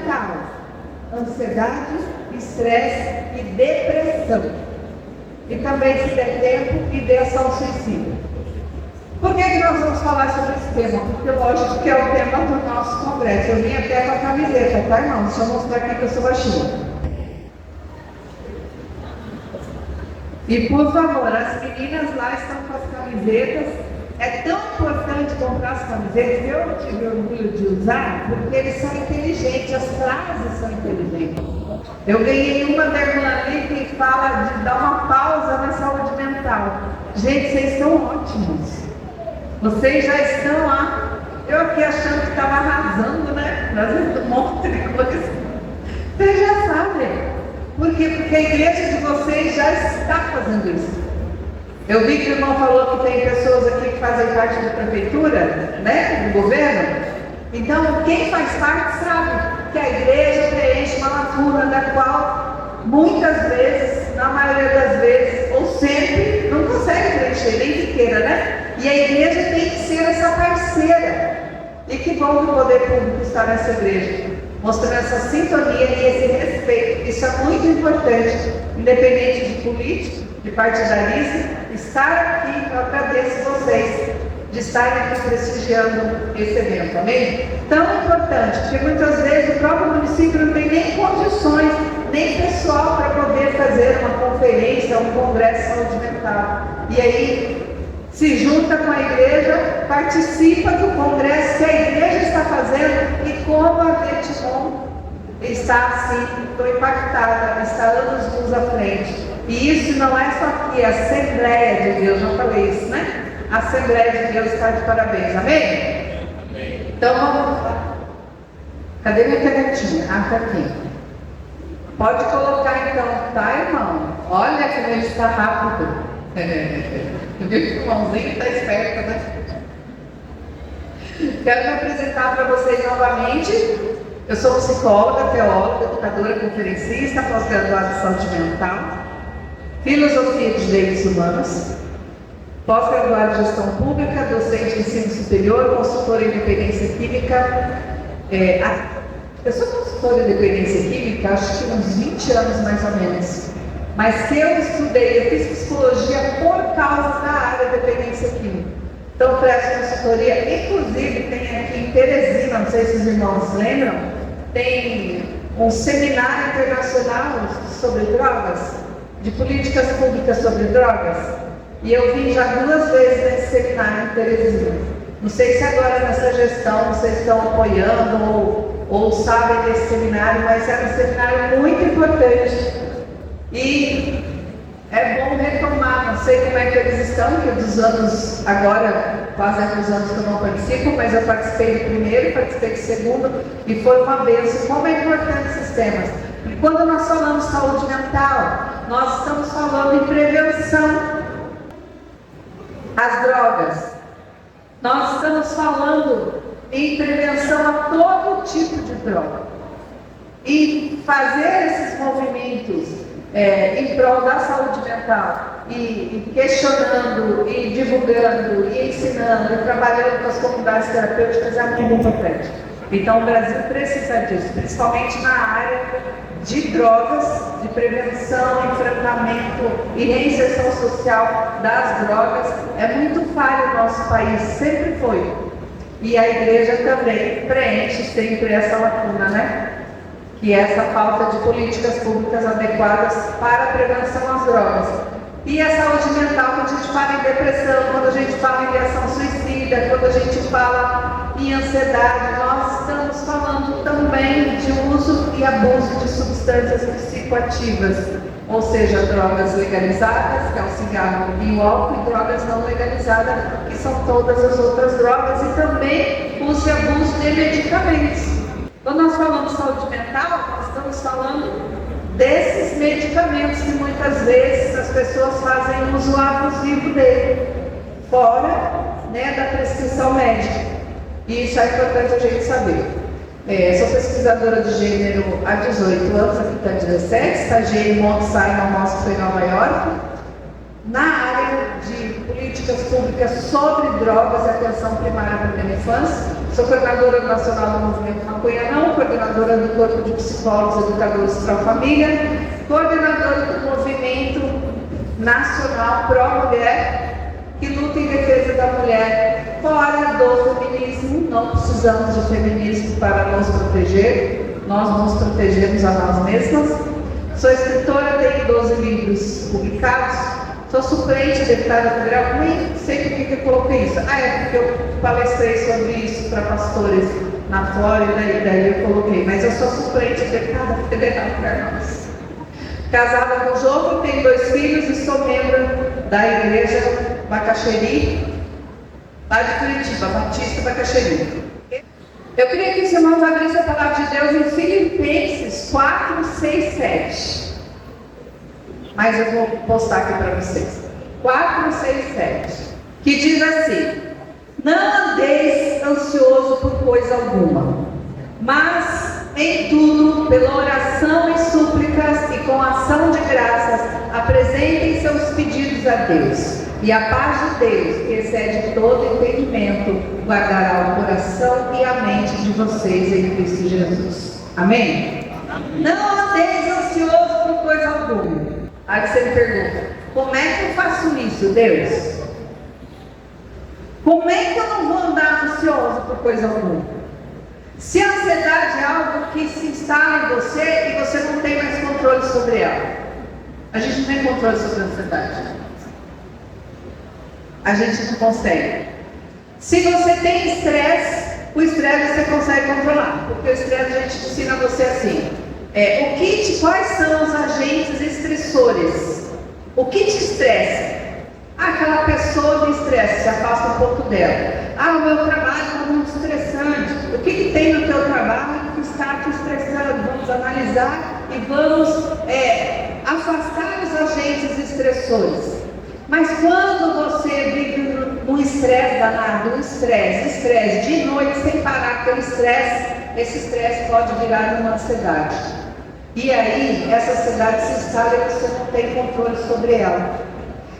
mental, ansiedade, estresse e depressão. E também, se der tempo, ideação suicida. Por que nós vamos falar sobre esse tema? Porque, lógico, que é o tema do nosso congresso. Eu vim até com a camiseta, tá, irmão? Deixa eu mostrar aqui que eu sou baixinha. E, por favor, as meninas lá estão com as camisetas. É tão importante comprar as camisetas, eu tive orgulho de usar, porque eles são inteligentes, as frases são inteligentes. Eu ganhei uma da irmã ali que fala de dar uma pausa na saúde mental. Gente, vocês estão ótimos. Vocês já estão lá. Eu aqui achando que estava arrasando, né? Trazendo um monte de coisa. Vocês já sabem. Por quê? Porque a igreja de vocês já está fazendo isso. Eu vi que o irmão falou que tem pessoas aqui que fazem parte da prefeitura, né? Do governo. Então, quem faz parte sabe que a igreja preenche uma lacuna da qual, muitas vezes, na maioria das vezes, ou sempre, não consegue preencher, nem que queira, né? E a igreja tem que ser essa parceira. E que bom que o poder público está nessa igreja, mostrando essa sintonia e esse respeito. Isso é muito importante, independente de político, de partidarismo, estar aqui. Eu agradeço vocês de estarem aqui prestigiando esse evento, amém? Tão importante, porque muitas vezes o próprio município não tem nem condições, nem pessoal para poder fazer uma conferência, um congresso de saúde mental. E aí, se junta com a igreja, participa do congresso que a igreja está fazendo e como a Vetimon está assim, estou impactada, está anos-luz à frente. E isso não é só aqui, a Assembleia de Deus, já falei isso, né? A Assembleia de Deus está de parabéns, amém? Amém. Então vamos lá. Cadê minha canetinha? Ah, está aqui. Pode colocar então, tá, irmão? Olha como ele está rápido. Viu que o irmãozinho está esperto, né? Quero me apresentar para vocês novamente. Eu sou psicóloga, teóloga, educadora, conferencista, pós-graduada em saúde mental, filosofia de direitos humanos, pós-graduada em gestão pública, docente de ensino superior, consultora em dependência química. Eu sou consultora em dependência química, acho que uns 20 anos mais ou menos. Mas que eu estudei, eu fiz psicologia por causa da área de dependência química. Então, presto consultoria, inclusive tem aqui em Teresina, não sei se os irmãos lembram, tem um seminário internacional sobre drogas, de políticas públicas sobre drogas, e eu vim já 2 vezes nesse seminário em Teresina. Não sei se agora nessa gestão vocês estão apoiando ou sabem desse seminário, mas era um seminário muito importante. E é bom retomar, não sei como é que eles estão, que dos anos, agora quase uns anos que eu não participo, mas eu participei do primeiro, participei do segundo, e foi uma bênção. Como é importante esses temas? Porque quando nós falamos saúde mental, nós estamos falando em prevenção às drogas. Nós estamos falando em prevenção a todo tipo de droga. E fazer esses movimentos em prol da saúde mental, e questionando, e divulgando, e ensinando, e trabalhando com as comunidades terapêuticas é muito importante. Então o Brasil precisa disso, principalmente na área de drogas, de prevenção, enfrentamento e reinserção social das drogas. É muito falho o nosso país, sempre foi. E a igreja também preenche sempre essa lacuna, né? Que é essa falta de políticas públicas adequadas para a prevenção às drogas. E a saúde mental, quando a gente fala em depressão, quando a gente fala em ideação suicida, quando a gente fala em ansiedade, nós estamos falando também de uso e abuso de substâncias psicoativas, ou seja, drogas legalizadas, que é o cigarro e o álcool, e drogas não legalizadas, que são todas as outras drogas, e também uso e abuso de medicamentos. Quando nós falamos de saúde mental, nós estamos falando desses medicamentos que muitas vezes as pessoas fazem uso abusivo dele, fora, né, da prescrição médica. E isso é importante a gente saber. Sou pesquisadora de gênero há 18 anos, aqui está 17, estagiei em Mount Sinai, que foi em Nova York, na área de política políticas públicas sobre drogas e atenção primária à primeira infância. Sou coordenadora nacional do Movimento Maconha Não, coordenadora do Corpo de Psicólogos e Educadores para a Família, coordenadora do Movimento Nacional Pró-Mulher, que luta em defesa da mulher fora do feminismo. Não precisamos de feminismo para nos proteger, nós nos protegemos a nós mesmas. Sou escritora, tenho 12 livros publicados, sou suplente deputada federal, nem sei por que eu coloquei isso. É porque eu palestrei sobre isso para pastores na Flórida e daí eu coloquei, mas eu sou suplente deputada federal para nós. Casada com o João, tenho 2 filhos e sou membro da igreja Bacaxeri, lá de Curitiba, Batista Bacaxeri. Eu queria que os irmãos abrissem a palavra de Deus em Filipenses 4, 6, 7. Mas eu vou postar aqui para vocês. 4, 6, 7. Que diz assim: não andeis ansioso por coisa alguma, mas em tudo, pela oração e súplicas e com ação de graças, apresentem seus pedidos a Deus. E a paz de Deus, que excede todo entendimento, guardará o coração e a mente de vocês em Cristo Jesus. Amém? Não andeis ansioso por coisa alguma. Aí você me pergunta, como é que eu faço isso, Deus? Como é que eu não vou andar ansioso por coisa alguma? Se a ansiedade é algo que se instala em você e você não tem mais controle sobre ela. A gente não tem controle sobre a ansiedade. A gente não consegue. Se você tem estresse, o estresse você consegue controlar. Porque o estresse a gente ensina você assim. Quais são os agentes estressores? O que te estressa? Aquela pessoa me estressa, se afasta um pouco dela. O meu trabalho é muito estressante. O que tem no teu trabalho que está te estressando? Vamos analisar e vamos afastar os agentes estressores. Mas quando você vive num estresse danado, estresse de noite sem parar, aquele esse estresse pode virar uma ansiedade. E aí, essa ansiedade se instala e você não tem controle sobre ela.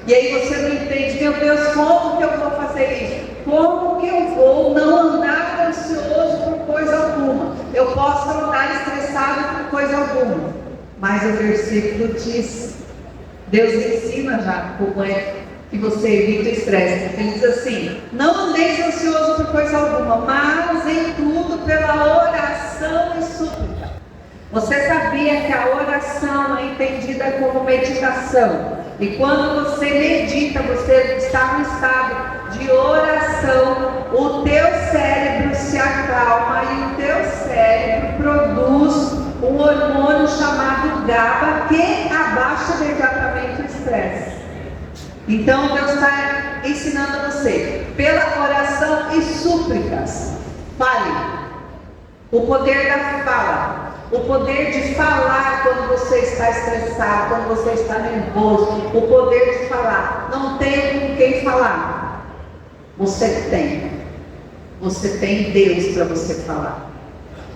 E aí você não entende, meu Deus, como que eu vou fazer isso? Como que eu vou não andar ansioso por coisa alguma? Eu posso andar estressado por coisa alguma. Mas o versículo diz, Deus ensina já como é que você evita o estresse. Ele diz assim, não andeis ansioso por coisa alguma, mas em tudo pela oração e súplica. Você sabia que a oração é entendida como meditação? E quando você medita, você está no estado de oração, o teu cérebro se acalma e o teu cérebro produz um hormônio chamado GABA que abaixa imediatamente o estresse. Então Deus está ensinando a você, pela oração e súplicas, fale. O poder da fala. O poder de falar quando você está estressado, quando você está nervoso. O poder de falar. Não tem com quem falar. Você tem. Você tem Deus para você falar.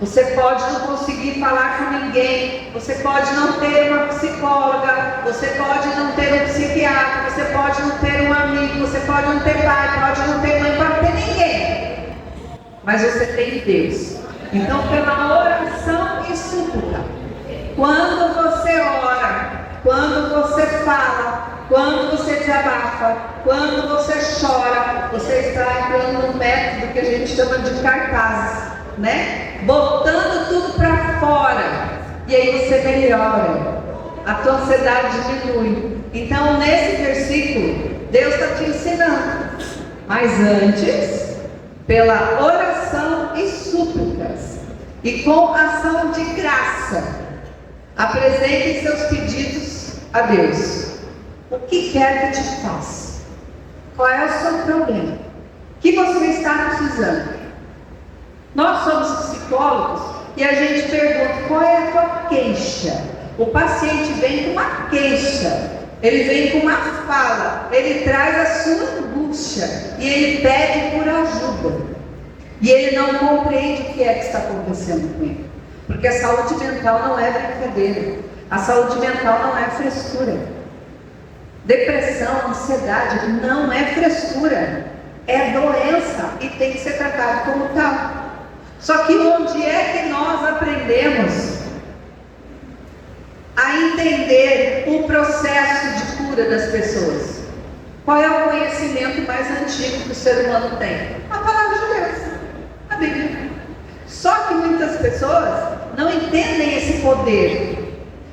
Você pode não conseguir falar com ninguém. Você pode não ter uma psicóloga. Você pode não ter um psiquiatra. Você pode não ter um amigo. Você pode não ter pai. Pode não ter mãe. Pode ter ninguém. Mas você tem Deus. Então, pela oração e súplica, quando você ora, quando você fala, quando você desabafa, quando você chora, você está entrando num método que a gente chama de cartaz, né? Botando tudo para fora, e aí você melhora, a tua ansiedade diminui. Então, nesse versículo, Deus está te ensinando, mas antes, pela oração e súplicas, e com ação de graça, apresentem seus pedidos a Deus. O que quer que te faça? Qual é o seu problema? O que você está precisando? Nós somos psicólogos e a gente pergunta, qual é a tua queixa? O paciente vem com uma queixa, ele vem com uma fala, ele traz a sua angústia e ele pede por ajuda. E ele não compreende o que é que está acontecendo com ele. Porque a saúde mental não é brincadeira. A saúde mental não é frescura. Depressão, ansiedade não é frescura, é doença e tem que ser tratado como tal. Só que onde é que nós aprendemos a entender o processo de cura das pessoas? Qual é o conhecimento mais antigo que o ser humano tem? A palavra de Deus, a Bíblia. Só que muitas pessoas não entendem esse poder.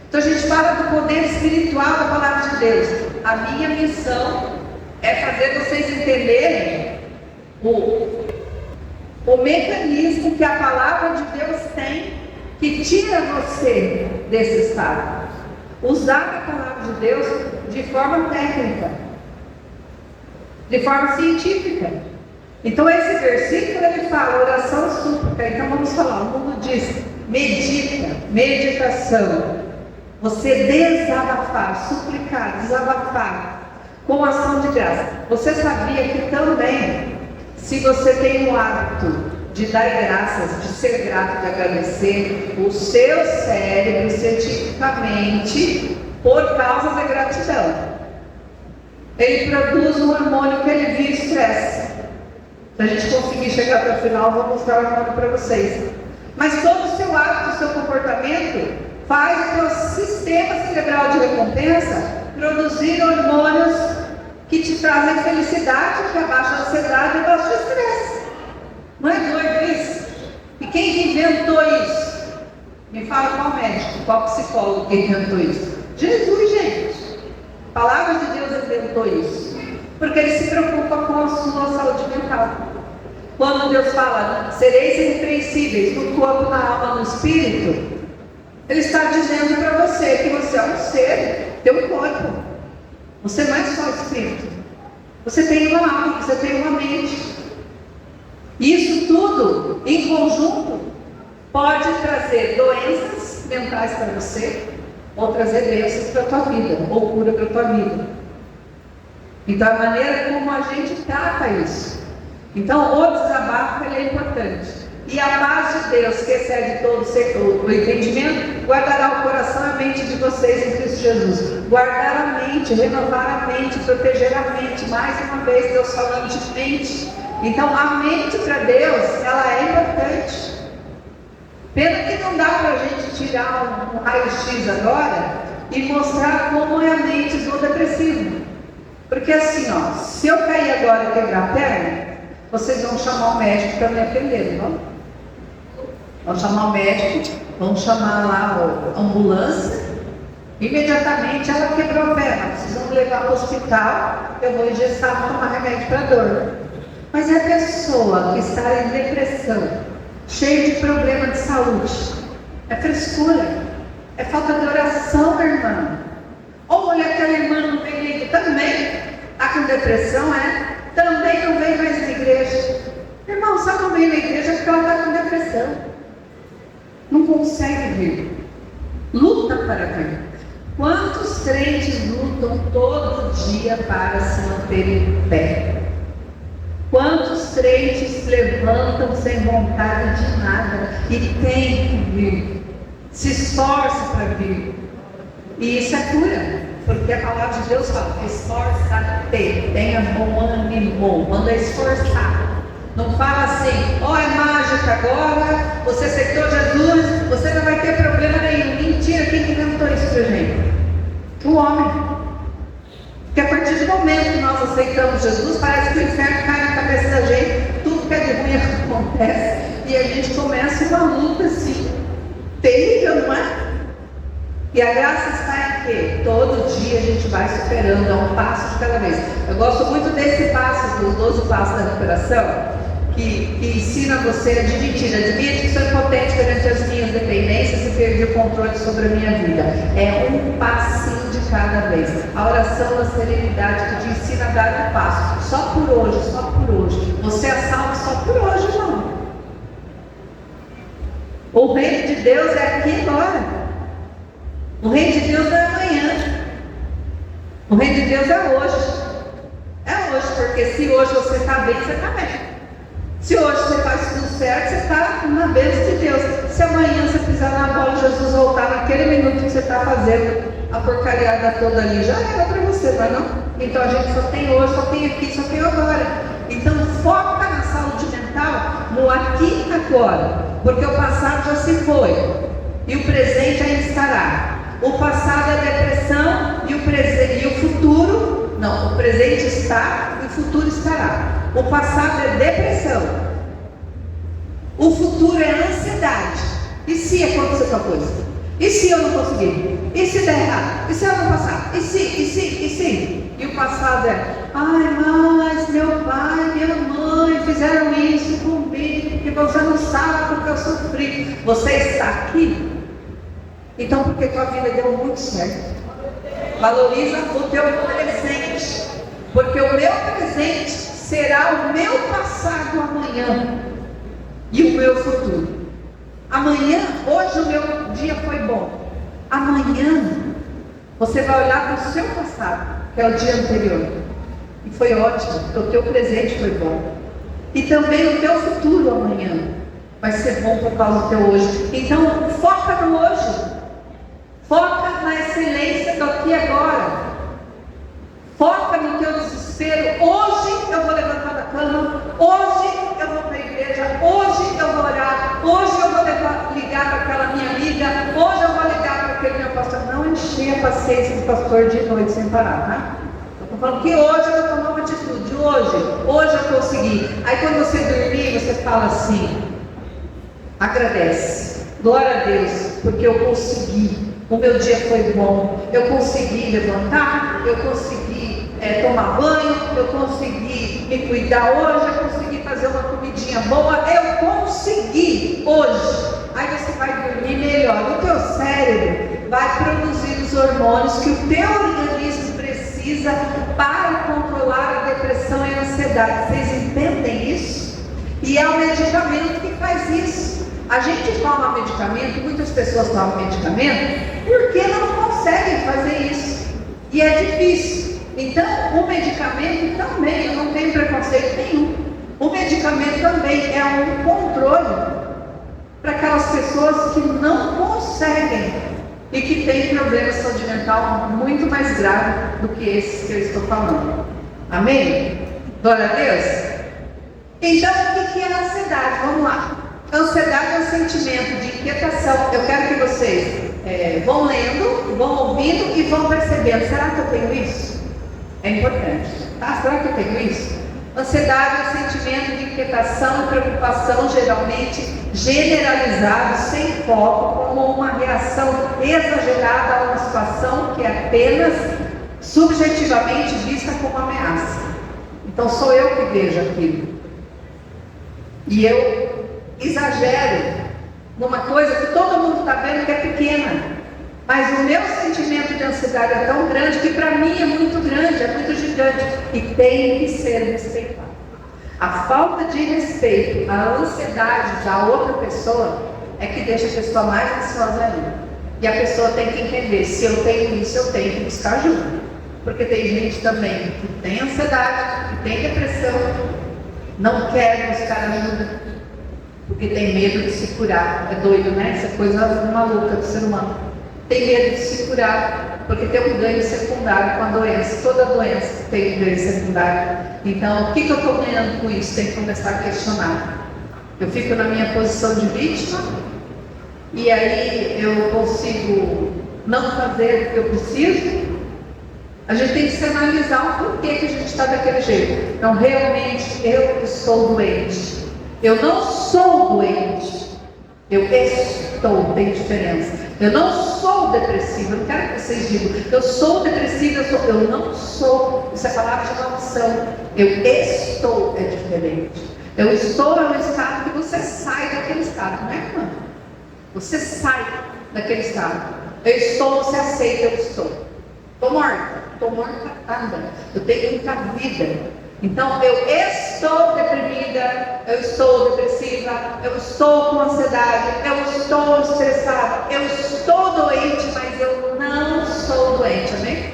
Então a gente fala do poder espiritual da palavra de Deus. A minha missão é fazer vocês entenderem o mecanismo que a palavra de Deus tem, que tira você desse estado. Usar a palavra de Deus de forma técnica, de forma científica. Então esse versículo ele fala oração súplica. Então vamos falar, o mundo diz medita, meditação. Você desabafar, suplicar, desabafar com ação de graça. Você sabia que também, se você tem o hábito de dar graças, de ser grato, de agradecer, o seu cérebro cientificamente, por causa da gratidão, ele produz um hormônio que alivia o estresse. Se a gente conseguir chegar até o final, eu vou mostrar o hormônio para vocês. Mas todo o seu hábito, o seu comportamento, faz o seu sistema cerebral de recompensa produzir hormônios que te trazem felicidade, que abaixam a ansiedade e abaixam o estresse. Não é doido isso? E quem inventou isso? Me fala qual médico, qual psicólogo que inventou isso? Jesus, gente. A palavra de Deus inventou isso. Porque ele se preocupa com a sua saúde mental. Quando Deus fala, sereis irrepreensíveis no corpo, na alma, no espírito, Ele está dizendo para você que você é um ser, tem um corpo. Você não é só espírito. Você tem uma alma, você tem uma mente. Isso tudo, em conjunto, pode trazer doenças mentais para você, ou trazer bênçãos para a tua vida, ou cura para a tua vida. Então, a maneira como a gente trata isso. Então, o desabafo ele é importante. E a paz de Deus, que excede todo o entendimento, guardará o coração e a mente de vocês em Cristo Jesus. Guardar a mente, renovar a mente, proteger a mente. Mais uma vez, Deus falando de mente. Então, a mente para Deus, ela é importante. Pena que não dá para a gente tirar um raio-x agora e mostrar como é a mente do depressivo. Porque assim, ó, se eu cair agora e quebrar a perna, vocês vão chamar o médico para me atender, não vão? Vão chamar o médico, vão chamar lá a ambulância. Imediatamente ela quebrou a perna, precisam me levar para o hospital, eu vou engessar, vou tomar remédio para dor. Mas a pessoa que está em depressão, cheia de problema de saúde, é frescura, é falta de oração, minha irmã. Ou olha, aquela irmã não vem na igreja, também está com depressão, também não vem mais na igreja. Irmão, só não vem na igreja porque ela está com depressão. Não consegue vir. Luta para vir. Quantos crentes lutam todo dia para se manter em pé? Quantos crentes levantam sem vontade de nada e tem que vir? Se esforça para vir. E isso é cura, porque a palavra de Deus fala, esforça-te, tenha bom ânimo, manda esforçar. Não fala assim, é mágica agora, você aceitou Jesus, você não vai ter problema nenhum. Mentira, quem inventou isso pra gente? O homem. Porque a partir do momento que nós aceitamos Jesus, parece que o inferno cai na cabeça da gente, tudo que é de ruim acontece, e a gente começa uma luta assim, terrível, não é? E a graça está em quê? Todo dia a gente vai superando, um passo de cada vez. Eu gosto muito desse passo, dos 12 passos da recuperação, que ensina você a admitir que sou impotente perante as minhas dependências e perdi o controle sobre a minha vida. É um passinho de cada vez. A oração da serenidade que te ensina a dar um passo. Só por hoje, só por hoje. Você é salvo só por hoje, irmão. O reino de Deus é aqui agora. O reino de Deus não é amanhã. O reino de Deus é hoje. É hoje, porque se hoje você está bem, você está bem. Se hoje você faz tudo certo, você está na bênção de Deus. Se amanhã você pisar na bola, Jesus voltar naquele minuto que você está fazendo a porcariada toda ali já era para você, não é não? Então a gente só tem hoje, só tem aqui, só tem agora. Então foca na saúde mental, no aqui e agora, porque o passado já se foi e o presente ainda estará. O passado é depressão e o futuro, não, o presente está e o futuro estará. O passado é depressão, o futuro é ansiedade. E se acontecer tal coisa? E se eu não conseguir? E se der errado? E se eu não passar? E se? E o passado é, ai, mas meu pai, minha mãe fizeram isso comigo, porque você não sabe porque eu sofri. Você está aqui, então porque tua vida deu muito certo. Valoriza o teu presente, porque o meu presente será o meu passado amanhã e o meu futuro. Amanhã, hoje o meu dia foi bom. Amanhã você vai olhar para o seu passado, que é o dia anterior, e foi ótimo, porque o teu presente foi bom. E também o teu futuro amanhã vai ser bom por causa do teu hoje. Então foca no hoje, foca na excelência do aqui e agora, foca no teu desespero. Hoje eu vou levantar da cama, hoje eu vou para a igreja, hoje eu vou orar, hoje eu vou ligar para aquela minha amiga, hoje eu vou ligar para aquele meu pastor. Não encher a paciência do pastor de noite sem parar, tá? Eu estou falando que hoje eu vou tomar uma atitude, hoje eu consegui. Aí quando você dormir, você fala assim, agradece, glória a Deus, porque eu consegui, o meu dia foi bom, eu consegui levantar, eu consegui tomar banho, eu consegui me cuidar hoje, eu consegui fazer uma comidinha boa, eu consegui hoje. Aí você vai dormir melhor, o teu cérebro vai produzir os hormônios que o teu organismo precisa para controlar a depressão e a ansiedade. Vocês entendem isso? E é o medicamento que faz isso. A gente toma medicamento, muitas pessoas tomam medicamento porque não conseguem fazer isso, e é difícil. Então o medicamento também, eu não tenho preconceito nenhum, o medicamento também é um controle para aquelas pessoas que não conseguem e que têm problema de saúde mental muito mais grave do que esses que eu estou falando. Amém? Glória a Deus? Então o que é a ansiedade? Vamos lá. Ansiedade é um sentimento de inquietação. Eu quero que vocês vão lendo, vão ouvindo e vão percebendo. Será que eu tenho isso? É importante. Tá? Será que eu tenho isso? Ansiedade é um sentimento de inquietação e preocupação, geralmente generalizado, sem foco, como uma reação exagerada a uma situação que é apenas subjetivamente vista como ameaça. Então sou eu que vejo aquilo. E eu exagero numa coisa que todo mundo está vendo que é pequena, mas o meu sentimento de ansiedade é tão grande que para mim é muito grande, é muito gigante e tem que ser respeitado. A falta de respeito, a ansiedade da outra pessoa é que deixa a pessoa mais ansiosa ainda. E a pessoa tem que entender, se eu tenho isso, eu tenho que buscar ajuda, porque tem gente também que tem ansiedade, que tem depressão, não quer buscar ajuda porque tem medo de se curar. É doido, né? Essa coisa maluca do ser humano. Tem medo de se curar, porque tem um ganho secundário com a doença. Toda doença tem um ganho secundário. Então, o que eu estou ganhando com isso? Tem que começar a questionar. Eu fico na minha posição de vítima, e aí eu consigo não fazer o que eu preciso. A gente tem que se analisar o porquê que a gente está daquele jeito. Então, realmente, eu estou doente. Eu não sou doente, eu estou, tem diferença. Eu não sou depressiva, eu não quero que vocês digam, eu sou depressiva, eu não sou, isso é palavra de maldição. Eu estou, é diferente. Eu estou no estado que você sai daquele estado, não é, irmã? Você sai daquele estado. Eu estou, você aceita, eu estou. Estou morta nada. Eu tenho muita vida. Então eu estou deprimida, eu estou depressiva, eu estou com ansiedade, eu estou estressada, eu estou doente, mas eu não sou doente, amém?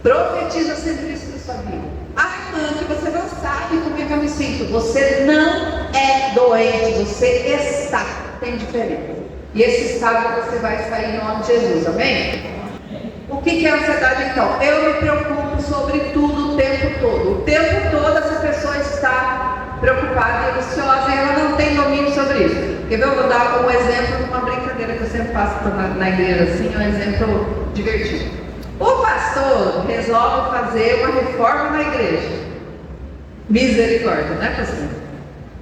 Profetiza sempre isso na sua vida. Ah, irmã, que você não sabe como é que eu me sinto. Você não é doente, você está. Tem diferença. E esse estado você vai sair em nome de Jesus, amém? O que é ansiedade então? Eu me preocupo sobre tudo o tempo todo. O tempo todo essa pessoa está preocupada e ansiosa e ela não tem domínio sobre isso. Quer ver? Eu vou dar um exemplo de uma brincadeira que eu sempre faço na igreja, assim, um exemplo divertido. O pastor resolve fazer uma reforma na igreja. Misericórdia, né, pastor?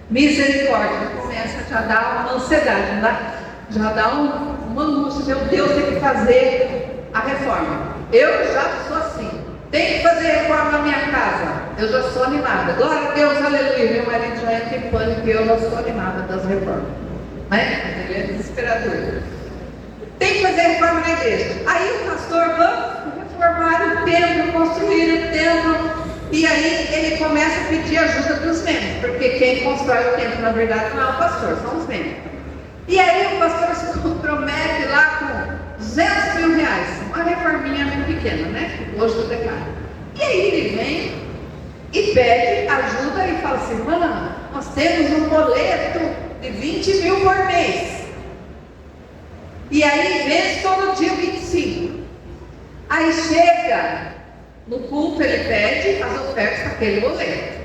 Misericórdia. Começa a já dar uma ansiedade, não dá? Já dá uma angústia. Meu Deus, tem que fazer a reforma. Eu já sou assim. Tem que fazer reforma na minha casa. Eu já sou animada. Glória a Deus, aleluia. Meu marido já entra em pânico e eu já sou animada das reformas. Né? Ele é desesperador. Tem que fazer reforma na igreja. Aí o pastor, vamos reformar o templo, construir o templo. E aí ele começa a pedir ajuda dos membros. Porque quem constrói o templo, na verdade, não é o pastor, são os membros. E aí o pastor se compromete lá com 200 mil reais. Uma reforminha pequena, né? Hoje tudo é caro. E aí ele vem e pede ajuda e fala assim: mano, nós temos um boleto de 20 mil por mês. E aí vence todo dia 25. Aí chega no culto, ele pede as ofertas para aquele boleto.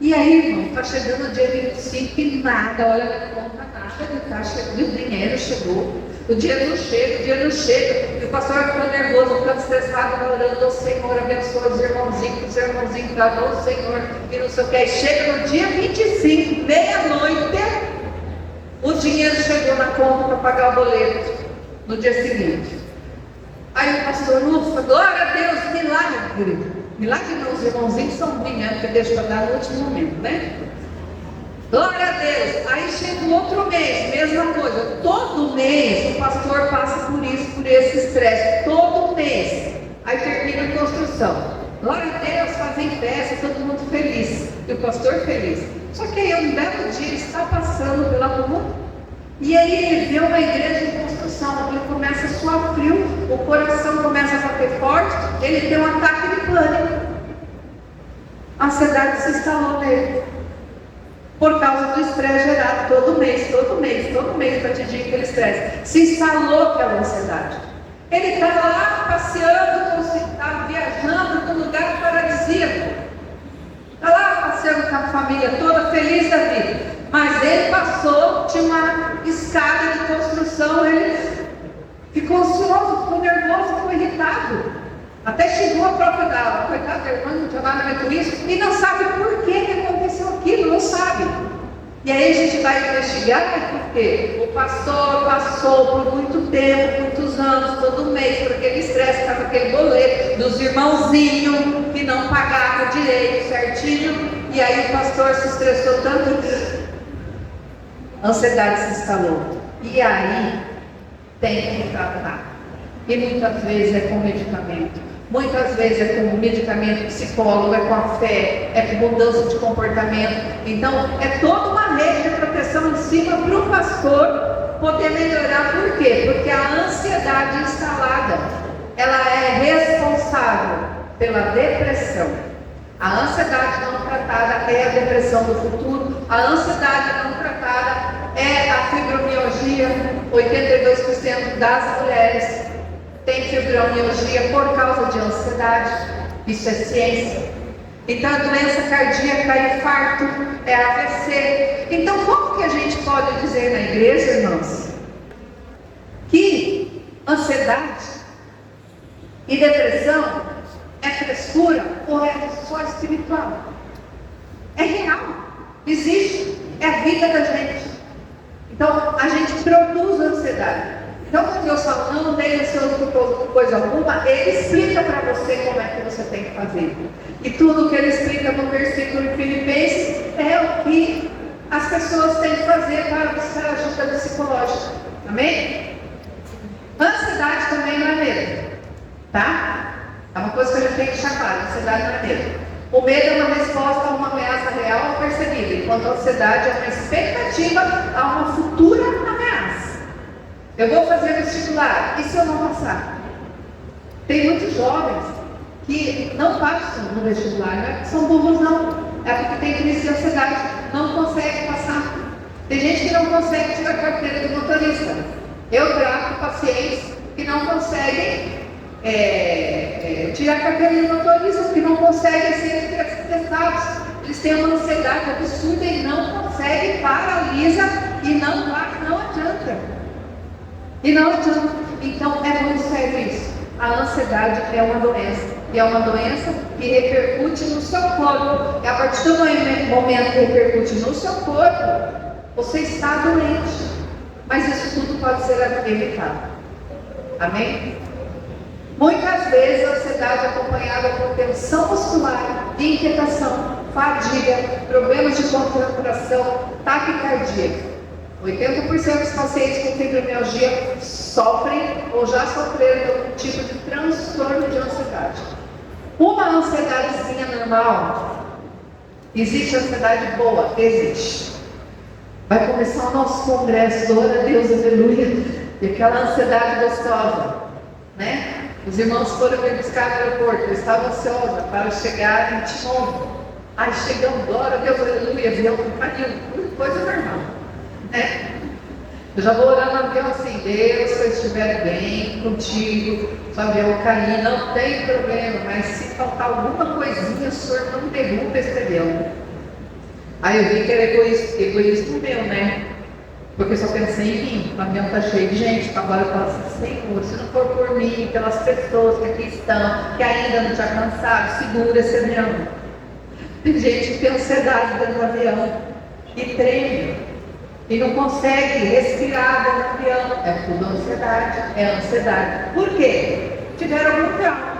E aí, irmão, está chegando o dia 25 e nada, olha na conta, nada de taxa, o dinheiro chegou. O dia não chega. E o pastor vai ficando nervoso, ficando estressado, orando: o Senhor abençoa os irmãozinhos, tradou o Senhor, e não sei o que. Aí chega no dia 25, meia-noite, o dinheiro chegou na conta para pagar o boleto no dia seguinte. Aí o pastor: ufa, glória a Deus, milagre, querido. Milagre não, os irmãozinhos são ruins, né? Porque deixa para dar no último momento, né? Glória a Deus. Aí chega o outro mês, mesma coisa. Todo mês o pastor passa por isso, por esse estresse. Todo mês. Aí termina a construção. Glória a Deus, fazem festa, todo mundo feliz. E o pastor feliz. Só que aí um belo dia ele está passando pela rua e aí ele vê uma igreja em construção. Ele começa a suar frio, o coração começa a bater forte, ele tem um ataque de pânico. A ansiedade se instalou nele. Por causa do estresse gerado todo mês, para atingir aquele estresse. Se instalou aquela ansiedade. Ele está lá passeando, está viajando num lugar paradisíaco. Está lá passeando com a família toda, feliz da vida. Mas ele passou, tinha uma escada de construção, ele ficou ansioso, ficou nervoso, ficou irritado. Até chegou a própria da coitada da irmã, não tinha nada a ver com isso, e não sabe por que aconteceu aquilo, não sabe. E aí a gente vai investigar, porque o pastor passou por muito tempo, muitos anos, todo mês, por aquele estresse, por aquele boleto dos irmãozinhos que não pagavam direito, certinho, e aí o pastor se estressou tanto, a ansiedade se instalou. E aí tem que tratar. E muitas vezes é com medicamento. Muitas vezes é com medicamento psicólogo, é com a fé, é com mudança de comportamento. Então, é toda uma rede de proteção em cima para o pastor poder melhorar. Por quê? Porque a ansiedade instalada, ela é responsável pela depressão. A ansiedade não tratada é a depressão do futuro. A ansiedade não tratada é a fibromialgia. 82% das mulheres tem fibromialgia por causa de ansiedade. Isso é ciência. Então, a doença cardíaca é infarto, é AVC. Então, como que a gente pode dizer na igreja, irmãos, que ansiedade e depressão é frescura ou é só espiritual? É real, existe, é a vida da gente. Então, a gente produz ansiedade. Então, quando Deus fala: não tenha ansioso por coisa alguma, Ele explica para você como é que você tem que fazer. E tudo que Ele explica no versículo de Filipenses é o que as pessoas têm que fazer para buscar ajuda psicológica. Amém? Ansiedade também não é medo, tá? É uma coisa que a gente tem que chamar. Ansiedade não é medo. O medo é uma resposta a uma ameaça real ou percebida, enquanto a ansiedade é uma expectativa a uma futura ameaça. Eu vou fazer vestibular, e se eu não passar? Tem muitos jovens que não passam no vestibular, não é porque são burros não, é porque tem crise de ansiedade, não conseguem passar. Tem gente que não consegue tirar a carteira de motorista. Eu trato pacientes que não conseguem tirar a carteira de motorista, que não conseguem ser testados. Eles têm uma ansiedade absurda e não conseguem, paralisa e não adianta. E não adianta. Então é muito sério isso. A ansiedade é uma doença. E é uma doença que repercute no seu corpo. E a partir do momento que repercute no seu corpo, você está doente. Mas isso tudo pode ser evitado. Amém? Muitas vezes a ansiedade é acompanhada por tensão muscular, inquietação, fadiga, problemas de concentração, taquicardia. 80% dos pacientes com fibromialgia sofrem ou já sofreram de algum tipo de transtorno de ansiedade. Uma ansiedadezinha normal, existe ansiedade boa? Existe. Vai começar o nosso congresso, glória a Deus, aleluia, e aquela ansiedade gostosa, né? Os irmãos foram me buscar no aeroporto, eu estava ansiosa para chegar em Timon. Aí chegamos, glória a Deus, aleluia, avião caiu, coisa normal, né? Eu já vou orando no avião assim, Deus, se eu estiver bem contigo, se o avião cair, não tem problema, mas se faltar alguma coisinha, o Senhor não derruba esse avião. Aí eu vi que era egoísmo meu, né? Porque eu só pensei em mim, o avião está cheio de gente, agora eu falo assim, Senhor, se não for por mim, pelas pessoas que aqui estão, que ainda não te alcançaram, segura esse avião. Tem gente que tem ansiedade dentro do avião e treme e não consegue respirar dentro do avião. É tudo ansiedade, é ansiedade. Por quê? Tiveram algum trauma.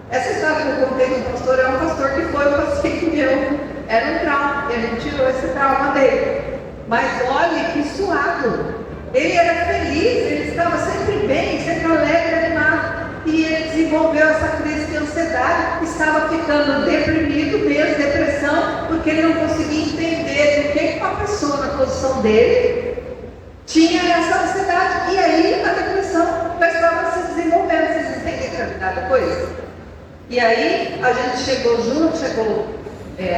Essa história que eu contei com o pastor é um pastor que foi um paciente meu. Era um trauma e a gente tirou esse trauma dele. Mas olhe que suado. Ele era feliz, ele estava sempre bem, sempre alegre, animado. E ele desenvolveu essa crise de ansiedade, estava ficando deprimido mesmo, depressão, porque ele não conseguia entender por que uma pessoa na posição dele tinha essa ansiedade. E aí a depressão já estava se desenvolvendo. Vocês entendem a gravidade da coisa? E aí a gente chegou junto,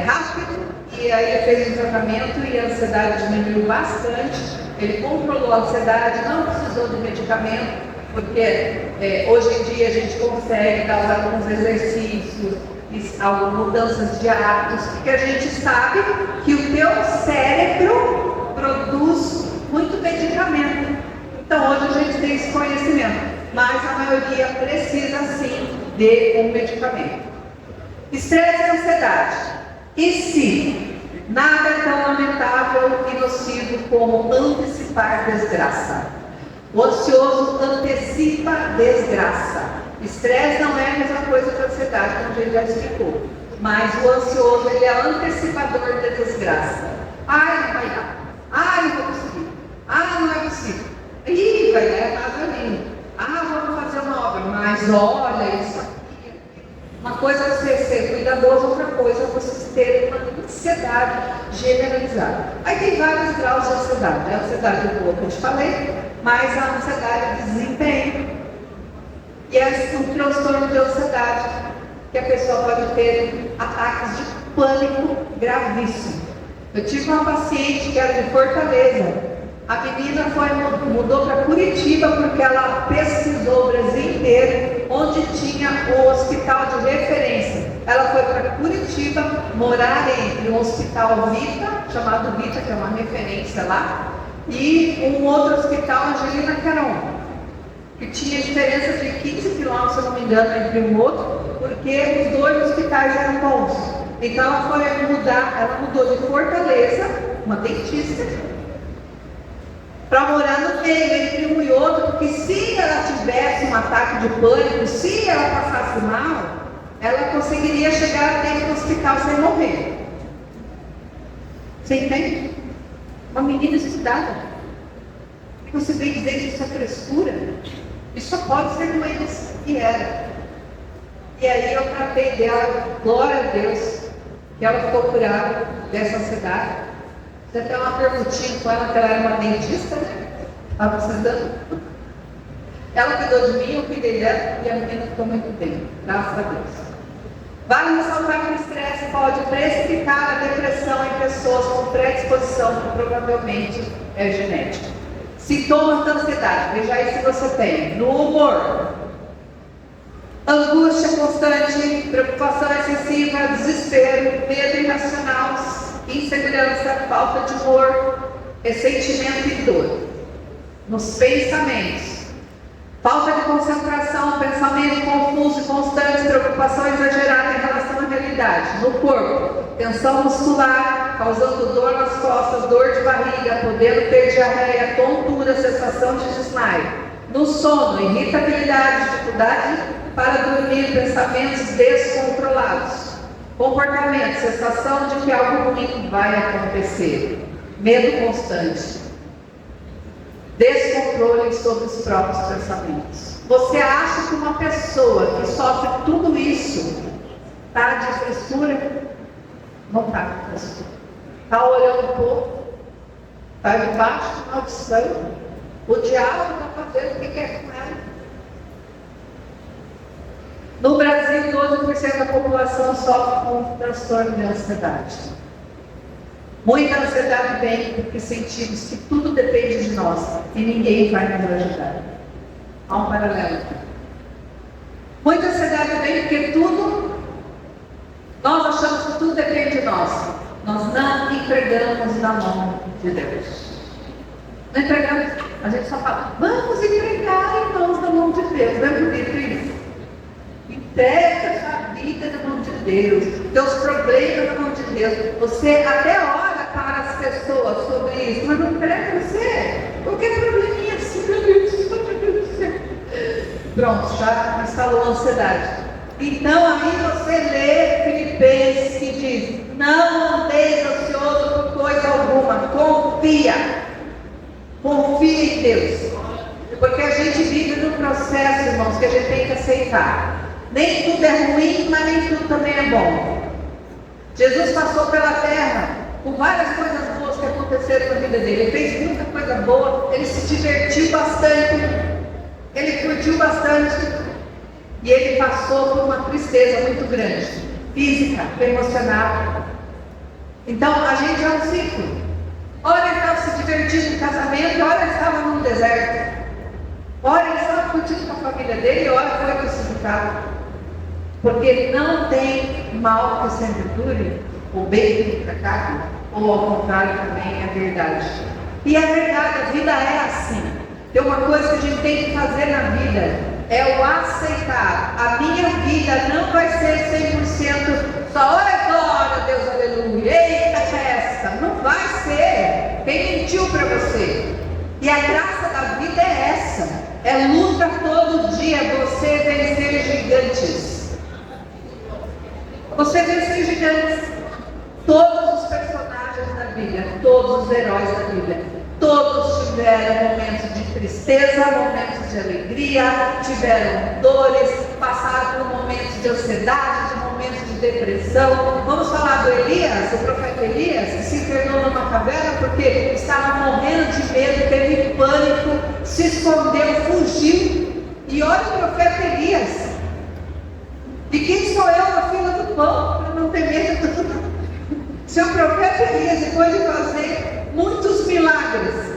rápido, e aí ele fez um tratamento e a ansiedade diminuiu bastante. Ele controlou a ansiedade, não precisou de medicamento, porque hoje em dia a gente consegue dar alguns exercícios, algumas mudanças de hábitos, porque a gente sabe que o teu cérebro produz muito medicamento. Então hoje a gente tem esse conhecimento, mas a maioria precisa sim de um medicamento. Estresse e ansiedade. E se nada é tão lamentável e nocivo como antecipar desgraça. O ansioso antecipa desgraça. Estresse não é a mesma coisa que a ansiedade, como a gente já explicou. Mas o ansioso, ele é antecipador da desgraça. Ai, não vai dar. Ai, não vou conseguir. Ah, não é possível. Ih, vai dar errado ali. Ah, vamos fazer uma obra. Mas olha isso aqui. Uma coisa é você ser cuidadoso, outra coisa é você ter uma ansiedade generalizada. Aí tem vários graus de ansiedade. A ansiedade boa que eu te falei, mas a ansiedade de desempenho. E é um transtorno de ansiedade, que a pessoa pode ter ataques de pânico gravíssimo. Eu tive uma paciente que era de Fortaleza. A menina mudou para Curitiba porque ela pesquisou o Brasil inteiro onde tinha o hospital de referência. Ela foi para Curitiba morar entre um hospital Vita, chamado Vita, que é uma referência lá, e um outro hospital, Angelina Caron, que tinha diferença de 15 quilômetros, se eu não me engano, entre um outro, porque os dois hospitais eram bons. Então ela mudou de Fortaleza, uma dentista, para morar no meio entre um e outro, porque se ela tivesse um ataque de pânico, se ela passasse mal, ela conseguiria chegar a tempo no hospital sem morrer. Você entende? Uma menina estudada. E você vem dizer que isso é frescura? Isso só pode ser doença. E era. E aí eu tratei dela, glória a Deus, que ela ficou curada dessa ansiedade. Você tem uma perguntinha com ela, que ela era uma dentista, né? Estava precisando. Ela cuidou de mim, eu cuidei dela, e a menina ficou muito bem, graças a Deus. Vale ressaltar que o estresse pode precipitar a depressão em pessoas com predisposição que provavelmente é genética. Sintomas da ansiedade, veja aí se você tem. No humor, angústia constante, preocupação excessiva, desespero, medo irracional, insegurança, falta de humor, ressentimento e dor. Nos pensamentos, falta de concentração, pensamento confuso e constante, preocupação exagerada em relação à realidade. No corpo, tensão muscular, causando dor nas costas, dor de barriga, podendo ter diarreia, tontura, sensação de desmaio. No sono, irritabilidade, dificuldade para dormir, pensamentos descontrolados. Comportamento, sensação de que algo ruim vai acontecer. Medo constante. Descontrole sobre os próprios pensamentos. Você acha que uma pessoa que sofre tudo isso está de frescura? Não está de frescura. Está olhando um pouco, está debaixo de maldição. O diabo está fazendo o que quer com ela. No Brasil, 12% da população sofre com transtorno de ansiedade. Muita ansiedade vem porque sentimos que tudo depende de nós e ninguém vai nos ajudar. Há um paralelo. Muita ansiedade vem porque nós achamos que tudo depende de nós. Nós não entregamos na mão de Deus. Não entregamos. A gente só fala, vamos entregar em mãos da mão de Deus. Não é bonito isso? Entrega a vida na mão de Deus, teus problemas na mão de Deus. Você até ora para as pessoas sobre isso, mas não entrega você. Qualquer probleminha assim, pronto, já instalou a ansiedade. Então aí você lê Filipenses que diz: não andeis ansioso por coisa alguma, confia em Deus. Porque a gente vive num processo, irmãos, que a gente tem que aceitar. Nem tudo é ruim, mas nem tudo também é bom. Jesus passou pela terra com várias coisas boas que aconteceram na vida dele. Ele fez muita coisa boa, ele se divertiu bastante, ele curtiu bastante. E ele passou por uma tristeza muito grande, física, emocional. Então a gente é um ciclo. Ora ele estava se divertindo no casamento, ora ele estava num deserto. Ora ele estava curtindo com a família dele, ora foi crucificado. Porque não tem mal que sempre dure, ou bem que nunca acabe, ou ao contrário também é verdade. E é verdade, a vida é assim. Tem uma coisa que a gente tem que fazer na vida, é o aceitar. A minha vida não vai ser 100% só glória a Deus, aleluia, eita festa. Não vai ser. Quem mentiu para você? E a graça da vida é essa. É luta todo dia, você vencer gigantes. Você venceu gigantes. Todos os personagens da Bíblia, todos os heróis da Bíblia, todos tiveram momentos de tristeza, momentos de alegria, tiveram dores, passaram por momentos de ansiedade, de momentos de depressão. Vamos falar do Elias, o profeta Elias, que se internou numa caverna porque estava morrendo de medo, teve pânico, se escondeu, fugiu. E olha o profeta Elias. E quem sou eu na fila do pão para não ter medo? Seu profeta Elias, depois de fazer muitos milagres,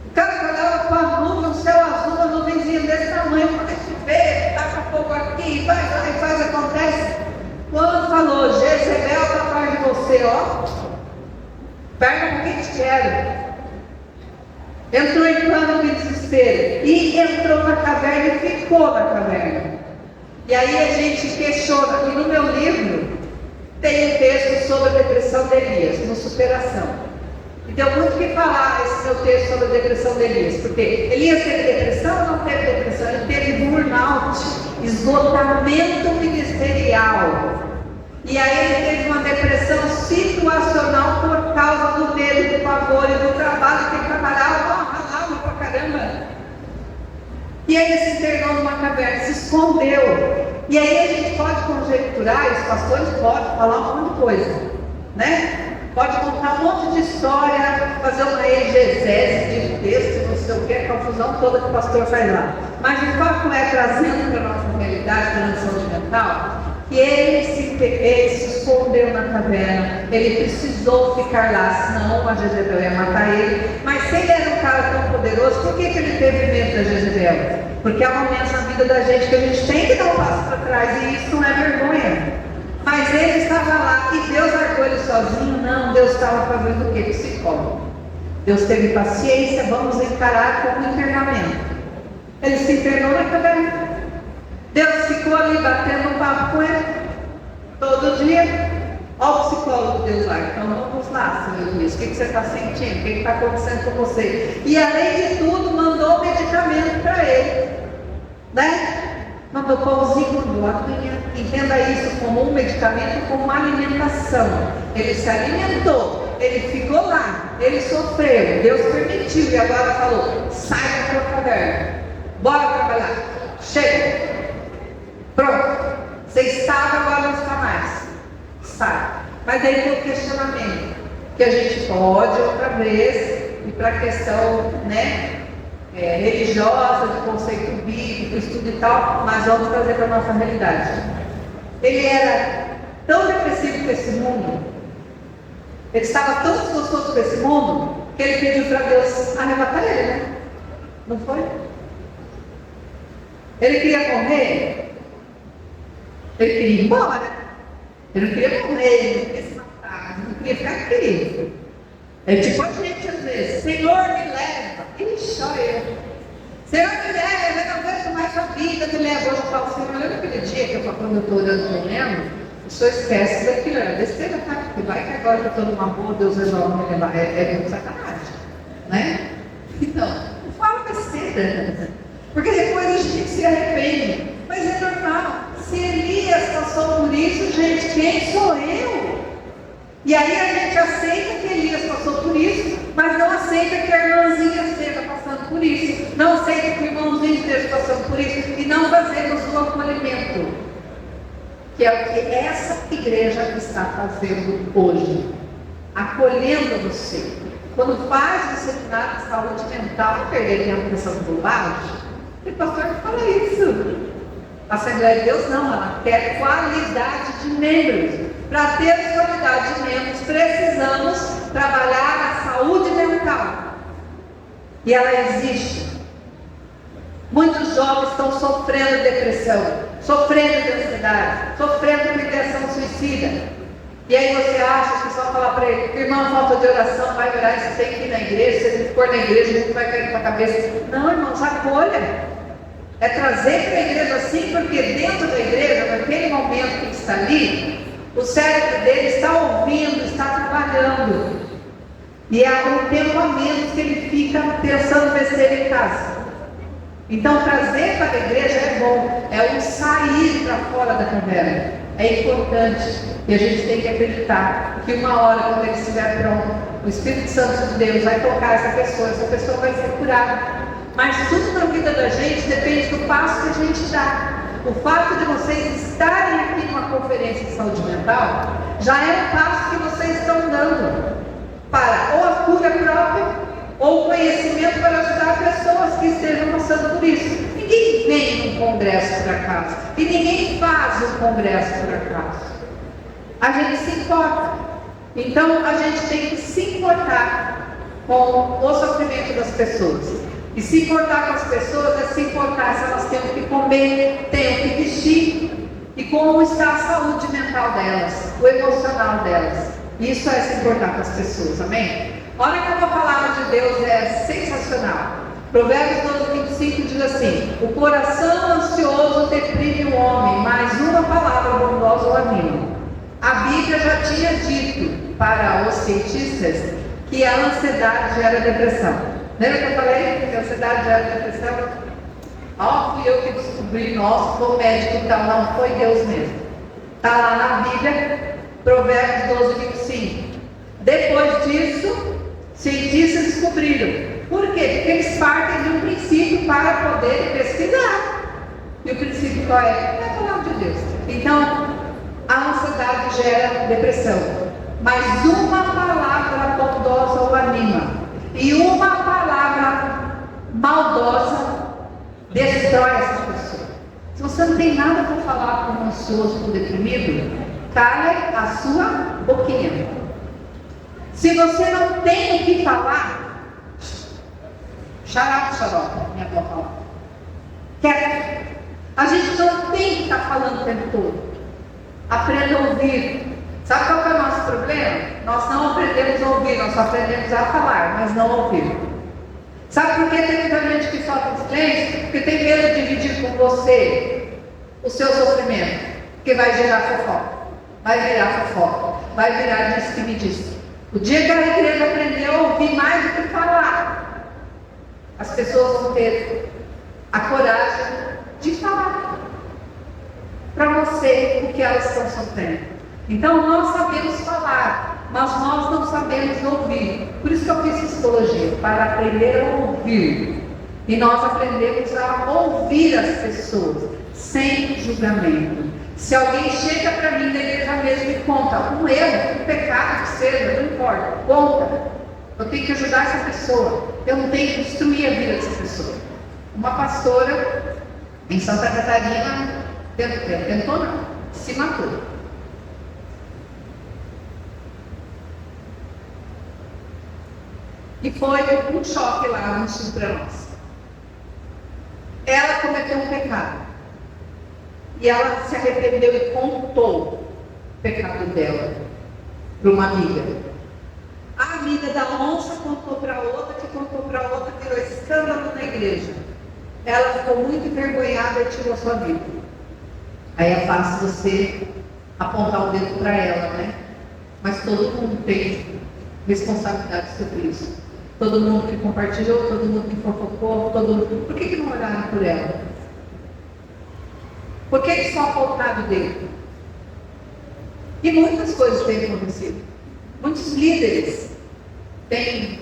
o cara olhava com a nuvem, o céu azul, uma nuvenzinha desse tamanho, pode chover, taca fogo aqui, faz lá e faz, acontece. Quando falou, Jezebel está atrás de você, ó, pega o que te quero. Entrou em pânico e desespero, e entrou na caverna e ficou na caverna. E aí a gente questiona, e no meu livro tem um texto sobre a depressão de Elias, no Superação. E deu muito o que falar esse meu texto sobre a depressão de Elias, porque Elias teve depressão ou não teve depressão? Ele teve burnout, esgotamento ministerial. E aí ele teve uma depressão situacional por causa do medo, do pavor e do trabalho, que trabalhava pra caramba. E aí ele se internou numa caverna, se escondeu. E aí a gente pode conjecturar, os pastores podem falar um monte de coisa, né? Pode contar um monte de história, fazer uma exegese de texto, não sei o que, a confusão toda que o pastor faz lá. Mas o fato é, trazendo para a nossa realidade da saúde mental, que ele se escondeu na caverna, ele precisou ficar lá, senão a Jezebel ia matar ele. Mas se ele era um cara tão poderoso, por que ele teve medo da Jezebel? Porque há momentos na vida da gente que a gente tem que dar um passo para trás, e isso não é vergonha. Mas ele estava lá, e Deus largou ele sozinho? Não, Deus estava fazendo o quê? Psicólogo. Deus teve paciência, vamos encarar como internamento. Ele se internou na caverna. Deus ficou ali batendo um papo com ele, todo dia. Olha o psicólogo de Deus lá. Então vamos lá, Senhor Luiz, o que você está sentindo? O que está acontecendo com você? E além de tudo, mandou medicamento para ele, né? Mandou pãozinho, mandou aguinha. Entenda isso como um medicamento, como uma alimentação. Ele se alimentou, ele ficou lá, ele sofreu, Deus permitiu, e agora falou: sai da tua caverna, bora trabalhar, chega. Pronto, você estava, agora não está mais. Sai. Mas aí tem o questionamento, que a gente pode outra vez, e para a questão, né, religiosa, de conceito bíblico, estudo e tal, mas vamos trazer para a nossa realidade. Ele era tão depressivo com esse mundo, ele estava tão desgostoso com esse mundo, que ele pediu para Deus arrebatar ele, né? Não foi? Ele queria morrer. Ele queria ir embora, ele não queria morrer, ele não queria se matar, ele não queria ficar aqui. É tipo a gente às vezes: Senhor, me leva. Ixi, olha eu. Senhor, me leva, eu não vejo mais a vida, me leva. Hoje eu falo: Senhor, olha aquele dia que quando eu estou orando com ele, o Senhor esquece daquilo, era besteira, tá? Porque vai que agora que eu estou numa boa, Deus resolve me levar. É muito sacanagem, né? Então, não fala besteira, porque depois a gente se arrepende. Mas é normal. Se Elias passou por isso, gente, quem sou eu? E aí a gente aceita que Elias passou por isso, mas não aceita que a irmãzinha esteja passando por isso, não aceita que o irmãozinho esteja passando por isso, e não fazemos o acolhimento, que é o que essa igreja está fazendo hoje, acolhendo você. Quando faz o seminário de saúde mental, não perder tempo nessas bobagens, tem pastor que fala isso. A Assembleia de Deus não, ela quer qualidade de membros. Para ter qualidade de membros, precisamos trabalhar a saúde mental. E ela existe. Muitos jovens estão sofrendo de depressão, sofrendo de ansiedade, sofrendo de ideação suicida. E aí você acha que só falar para ele: irmão, falta de oração, vai orar, você tem que ir na igreja, se você for na igreja, a gente vai cair na tua cabeça. Não, irmãos, acolha. É trazer para a igreja assim, porque dentro da igreja, naquele momento que está ali, o cérebro dele está ouvindo, está trabalhando. E há um tempo a menos que ele fica pensando besteira em casa. Então, trazer para a igreja é bom, é um sair para fora da caverna. É importante, e a gente tem que acreditar que uma hora, quando ele estiver pronto, o Espírito Santo de Deus vai tocar essa pessoa vai ser curada. Mas tudo na vida da gente depende do passo que a gente dá. O fato de vocês estarem aqui numa conferência de saúde mental já é um passo que vocês estão dando para ou a cura própria ou o conhecimento para ajudar pessoas que estejam passando por isso. Ninguém vem num congresso por acaso e ninguém faz um congresso por acaso. A gente se importa. Então a gente tem que se importar com o sofrimento das pessoas. E se importar com as pessoas é se importar se elas têm o que comer, têm o que vestir, e como está a saúde mental delas, o emocional delas. Isso é se importar com as pessoas, amém? Olha como a palavra de Deus é sensacional. Provérbios 12:25 diz assim: o coração ansioso deprime o homem, mas uma palavra bondosa o anima. A Bíblia já tinha dito para os cientistas que a ansiedade gera depressão. Lembra que eu falei que a ansiedade gera depressão? Fui eu que descobri, nossa, foi o médico e tal, não, foi Deus mesmo. Está lá na Bíblia, Provérbios 12:25. Depois disso, cientistas descobriram. Por quê? Porque eles partem de um princípio para poder pesquisar. E o princípio qual é? É a palavra de Deus. Então, a ansiedade gera depressão. Mas uma palavra bondosa o anima. E uma palavra maldosa destrói essa pessoa. Se você você não tem nada para falar para um ansioso, para um deprimido, cale a sua boquinha. Se você não tem o que falar, xarope, minha avó fala. Quieto. A gente não tem que estar falando o tempo todo. Aprenda a ouvir. Sabe qual é o nosso problema? Nós não aprendemos a ouvir, nós só aprendemos a falar, mas não a ouvir. Sabe por que tem muita gente que sofre de silêncio? Porque tem medo de dividir com você o seu sofrimento, que vai gerar fofoca, vai virar fofoca, vai virar disse que me disse. O dia que a igreja aprendeu a ouvir mais do que falar, as pessoas vão ter a coragem de falar para você o que elas estão sofrendo. Então nós sabemos falar, mas nós não sabemos ouvir. Por isso que eu fiz psicologia, para aprender a ouvir. E nós aprendemos a ouvir as pessoas, sem julgamento. Se alguém chega para mim da igreja mesmo e conta um erro, um pecado que seja, não importa, conta. Eu tenho que ajudar essa pessoa. Eu não tenho que destruir a vida dessa pessoa. Uma pastora em Santa Catarina tentou não, se matou. E foi um choque lá no sul para nós. Ela cometeu um pecado. E ela se arrependeu e contou o pecado dela para uma amiga. A amiga da onça contou para outra, que contou para outra, virou escândalo na igreja. Ela ficou muito envergonhada e tirou sua vida. Aí é fácil você apontar o dedo para ela, né? Mas todo mundo tem responsabilidade sobre isso. Todo mundo que compartilhou, todo mundo que fofocou, todo mundo. Por que não olharam por ela? Por que só apontaram o dedo? E muitas coisas têm acontecido. Muitos líderes têm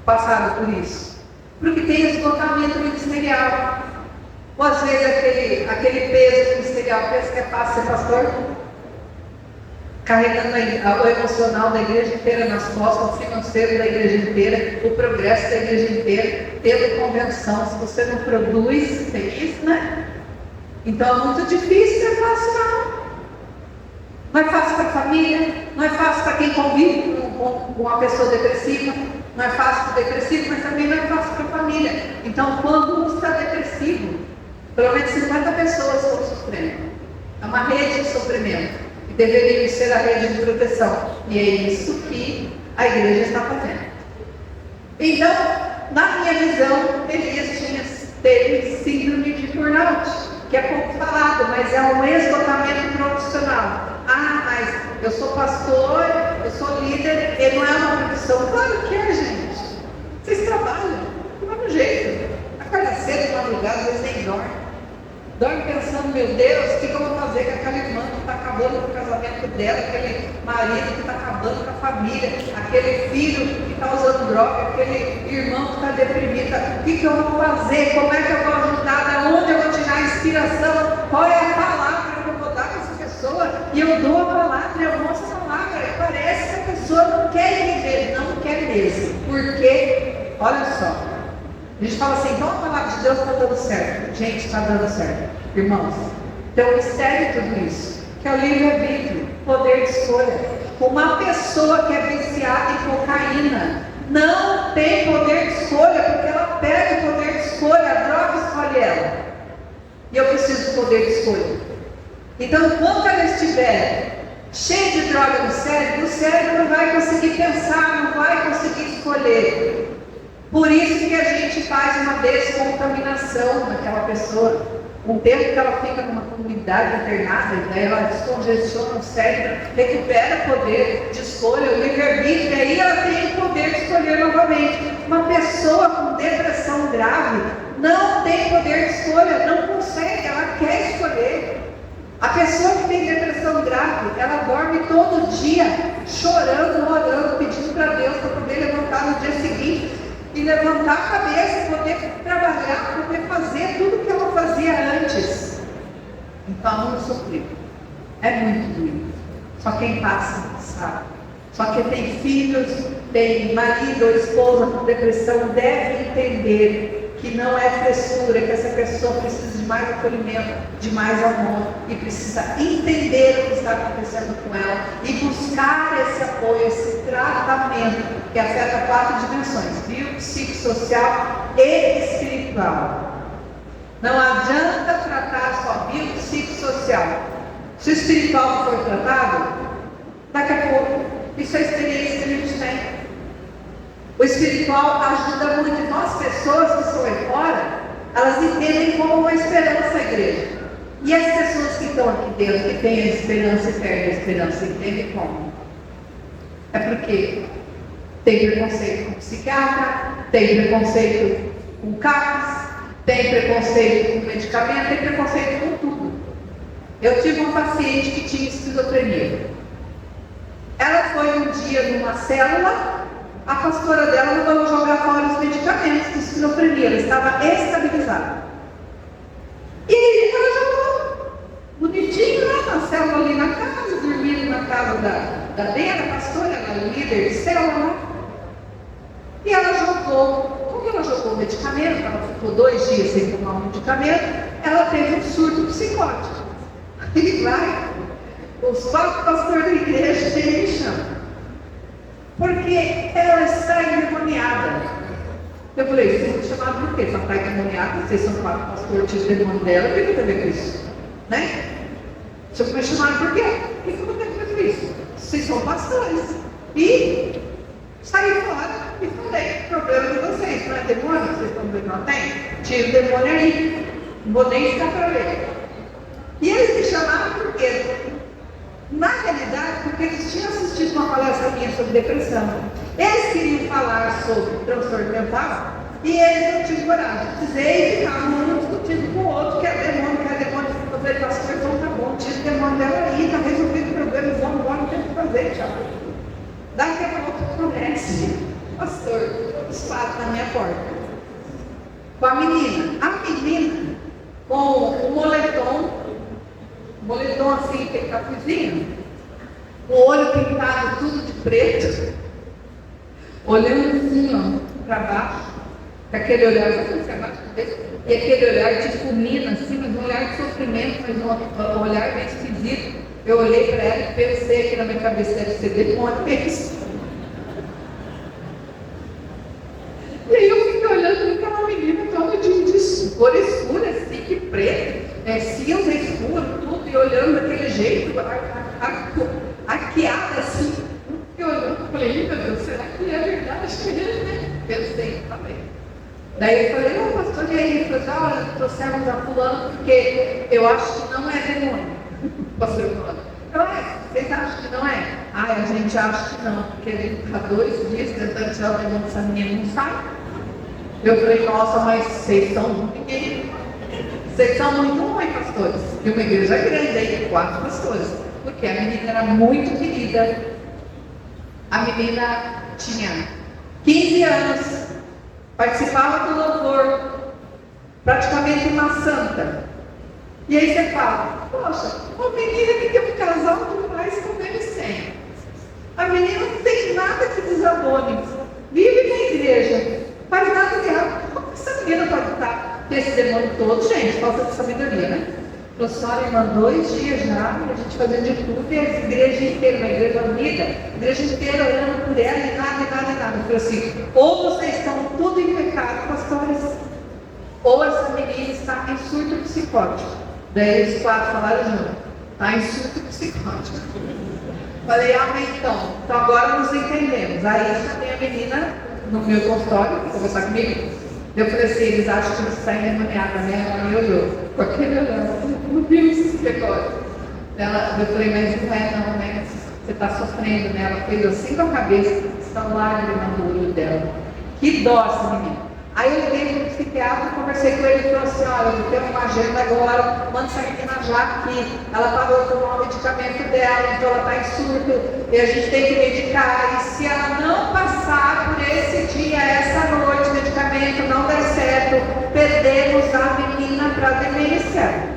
passado por isso. Porque tem esgotamento ministerial. Ou às vezes aquele peso ministerial, pensa que é fácil ser pastor? Carregando o emocional da igreja inteira nas costas, o financeiro da igreja inteira, o progresso da igreja inteira, tendo convenção. Se você não produz, tem isso, né? Então é muito difícil, não é fácil não. Não é fácil para a família, não é fácil para quem convive com uma pessoa depressiva, não é fácil para o depressivo, mas também não é fácil para a família. Então quando um está depressivo, pelo menos 50 pessoas estão sofrendo. É uma rede de sofrimento. Deveria ser a rede de proteção. E é isso que a igreja está fazendo. Então, na minha visão, Elias teve síndrome de burnout, que é pouco falado, mas é um esgotamento profissional. Ah, mas eu sou pastor, eu sou líder, e não é uma profissão. Claro que é, gente. Vocês trabalham, do mesmo jeito. Acorda cedo, de madrugada, às vezes nem dorme. Dorme pensando, meu Deus, o que eu vou fazer com aquela irmã que está acabando com o casamento dela, aquele marido que está acabando com a família, aquele filho que está usando droga, aquele irmão que está deprimido. O que eu vou fazer? Como é que eu vou ajudar? Da onde eu vou tirar a inspiração? Qual é a palavra que eu vou dar para essa pessoa? E eu dou a palavra, eu mostro a palavra. E parece que a pessoa não quer viver, não quer mesmo. Porque, olha só. A gente fala assim, então a palavra de Deus está dando certo. Gente, está dando certo. Irmãos, então mistério tudo isso, que é o livre-arbítrio, poder de escolha. Uma pessoa que é viciada em cocaína não tem poder de escolha, porque ela perde o poder de escolha, a droga escolhe ela. E eu preciso do poder de escolha. Então, enquanto ela estiver cheia de droga no cérebro, o cérebro não vai conseguir pensar, não vai conseguir escolher. Por isso que a gente faz uma descontaminação naquela pessoa. Um tempo que ela fica numa comunidade internada, daí ela descongestiona o cérebro, recupera o poder de escolha, o livre-arbítrio, e aí ela tem o poder de escolher novamente. Uma pessoa com depressão grave não tem poder de escolha, não consegue, ela quer escolher. A pessoa que tem depressão grave, ela dorme todo dia chorando, orando, pedindo para Deus para poder levantar no dia seguinte e levantar a cabeça, poder trabalhar, poder fazer tudo o que ela fazia antes. Então, não sofreu. É muito doído. Só quem passa sabe. Só quem tem filhos, tem marido ou esposa com depressão, deve entender que não é frescura, que essa pessoa precisa de mais acolhimento, de mais amor, e precisa entender o que está acontecendo com ela e buscar esse apoio, esse tratamento que afeta 4 dimensões: biopsicossocial e espiritual. Não adianta tratar só biopsicossocial. Se o espiritual não for tratado, daqui a pouco, isso é a experiência que a gente tem. O espiritual ajuda muito. Nós, pessoas que estão aí fora, elas entendem como uma esperança a igreja. E as pessoas que estão aqui dentro, que têm a esperança e perdem a esperança, entendem como? É porque tem preconceito com psiquiatra, tem preconceito com CAPS, tem preconceito com medicamento, tem preconceito com tudo. Eu tive uma paciente que tinha esquizofrenia. Ela foi um dia numa célula, a pastora dela mandou jogar fora os medicamentos de esquizofrenia, ela estava estabilizada. E aí ela jogou bonitinho lá na célula, ali na casa, dormindo na casa da Dena, a pastora, ela era líder de célula. E ela jogou. Como ela jogou o medicamento, ela ficou 2 dias sem tomar o medicamento, ela teve um surto psicótico. E vai, os 4 pastores da igreja me chamam, porque ela está endemoniada. Eu falei, vocês vão chamar por quê? Ela está endemoniada, vocês são 4 pastores, tinha o demônio dela, o que tem a ver com isso? Né? Vocês me chamaram por quê? O que tem a ver com isso? Vocês são pastores. E saí fora e falei, o problema de vocês, não é demônio? Vocês estão vendo que ela tem? Tira o demônio aí, não vou nem ficar para ver. E eles me chamaram por quê? Na realidade, porque eles tinham assistido uma palestra minha sobre depressão. Eles queriam falar sobre transtorno mental e eles não tinham coragem. Precisei ficar um discutindo com o outro, que é demônio. Eu falei, pastor, então tá bom, tira o demônio dela aí, está resolvido o problema, vamos embora, não tem o que fazer, tchau. Daqui a pouco comece, pastor, os 4 na minha porta. Com a menina, com o moletom assim, que é capuzinho, o olho pintado tudo de preto, olhando assim, ó, para baixo, com aquele olhar assim, para baixo, e aquele olhar de fulmina, assim, mas um olhar de sofrimento, mas um olhar bem esquisito. Eu olhei para ela e pensei aqui na minha cabeça, deve ser demônio mesmo. E aí eu fiquei olhando para aquela menina toda de cor escura, assim, que preto, cinza escuro, tudo, e olhando daquele jeito, arqueada assim. Eu olhando e falei, meu Deus, será que é verdade mesmo, né? Pensei, também. Daí eu falei, não, pastor, e aí? Ele falou, olha, trouxemos a fulano porque eu acho que não é demônio. Pastor fulano. Vocês acham que não é? A gente acha que não, porque ele está 2 dias tentando tirar o demônio dessa menina, não sai. Eu falei, nossa, mas vocês são muito ruins, pastores. E uma igreja grande aí, 4 pastores. Porque a menina era muito querida. A menina tinha 15 anos, participava do louvor, praticamente uma santa. E aí você fala, poxa, uma menina que tem um casal demais como eles têm. A menina não tem nada que desabone. Vive na igreja, faz nada de errado. Como essa menina pode estar com esse demônio todo? Gente, falta de sabedoria, né? Professora, irmã, 2 dias já, e a gente fazendo de tudo, e a igreja inteira, uma igreja unida, a igreja inteira orando por ela, e nada. Eu falei assim, ou vocês estão tudo em pecado, pastores, ou essa menina está em surto psicótico. Daí os 4 falaram junto, está em surto psicótico. Falei, amém, então agora nos entendemos. Aí chamei a menina no meu consultório, para conversar comigo. Eu falei assim, eles acham que você está endemoniada, né? Ela me olhou, com aquele olhar, não viu esse psicótico. Eu falei, mas não é não, né? Você está sofrendo, né? Ela fez assim com a cabeça, está lágrima no olho dela. Que dó essa menina. Aí eu liguei para o psiquiatra, conversei com ele e falou assim, olha, eu vou ter uma agenda agora, manda essa menina já aqui. Ela parou de tomar o medicamento dela, então ela está em surto, e a gente tem que medicar. E se ela não passar por esse dia, essa noite, o medicamento não der certo, perdemos a menina para a demência.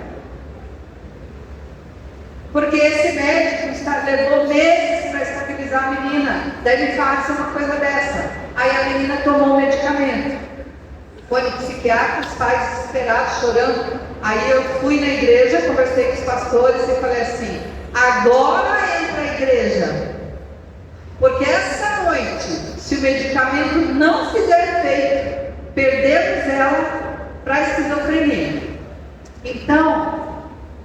Porque esse médico levou meses para estabilizar a menina. Daí me faz uma coisa dessa. Aí a menina tomou o medicamento. Foi no psiquiatra, os pais desesperados, chorando. Aí eu fui na igreja, conversei com os pastores e falei assim: agora entra a igreja. Porque essa noite, se o medicamento não fizer efeito, perdemos ela para a esquizofrenia. Então,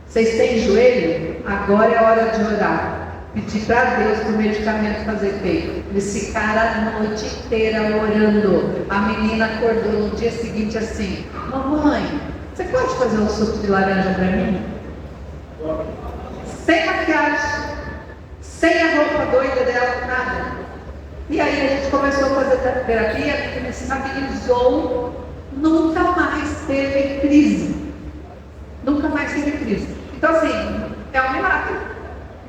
vocês têm joelho? Agora é hora de orar. Pedir para Deus para o medicamento fazer efeito. Eles ficaram a noite inteira orando. A menina acordou no dia seguinte assim: mamãe, você pode fazer um suco de laranja para mim? Sem maquiagem, sem a roupa doida dela, nada. E aí a gente começou a fazer terapia, a menina se estabilizou, nunca mais teve crise. Nunca mais teve crise. Então assim, é um milagre.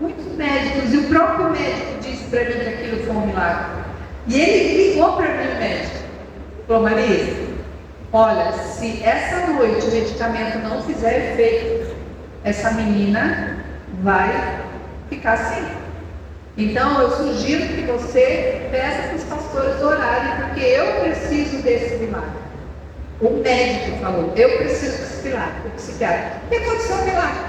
Muitos médicos, e o próprio médico disse para mim que aquilo foi um milagre. E ele ligou para mim, o médico, falou: Marisa, olha, se essa noite o medicamento não fizer efeito, essa menina vai ficar assim. Então eu sugiro que você peça para os pastores orarem, porque eu preciso desse milagre. O médico falou: eu preciso desse milagre, o psiquiatra. E aconteceu um milagre.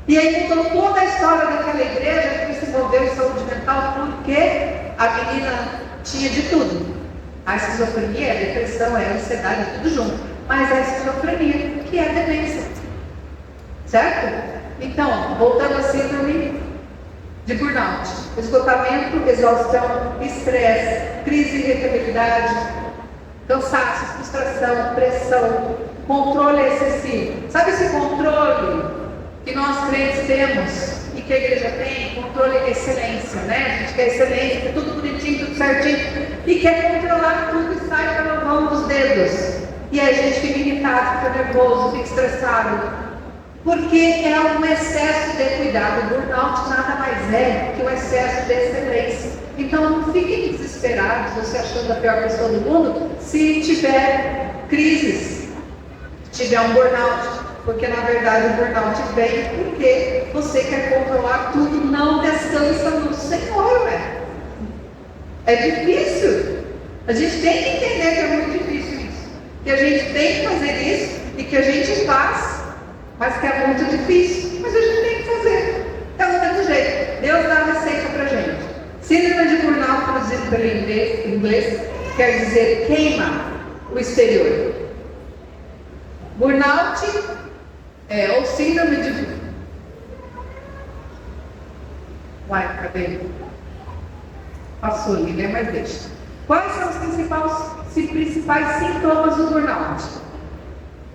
E aí mudou toda a história daquela igreja que se envolveu em saúde mental, porque a menina tinha de tudo. A esquizofrenia, a depressão, a ansiedade, tudo junto. Mas a esquizofrenia, que é a demência. Certo? Então, voltando à síndrome de burnout: esgotamento, exaustão, estresse, crise de irritabilidade, cansaço, frustração, pressão, controle excessivo. Sabe esse controle que nós crentes temos e que a igreja tem? Controle e excelência, né? A gente quer excelência, quer tudo bonitinho, tudo certinho, e quer controlar tudo e sai pela mão dos dedos. E aí a gente fica irritado, fica nervoso, fica estressado, porque é um excesso de cuidado. O burnout nada mais é que um excesso de excelência. Então não fiquem desesperados, você achando a pior pessoa do mundo, se tiver crises, se tiver um burnout. Porque na verdade o burnout vem porque você quer controlar tudo, não descansa no Senhor, né? É difícil. A gente tem que entender que é muito difícil isso. Que a gente tem que fazer isso e que a gente faz, mas que é muito difícil. Mas a gente tem que fazer. É o mesmo jeito. Deus dá a receita pra gente. Síndrome de burnout, traduzido pelo inglês, quer dizer queima o exterior. Burnout ou síndrome de... Uai, cadê? Passou ali, né? Mas deixa. Quais são os principais sintomas do burnout?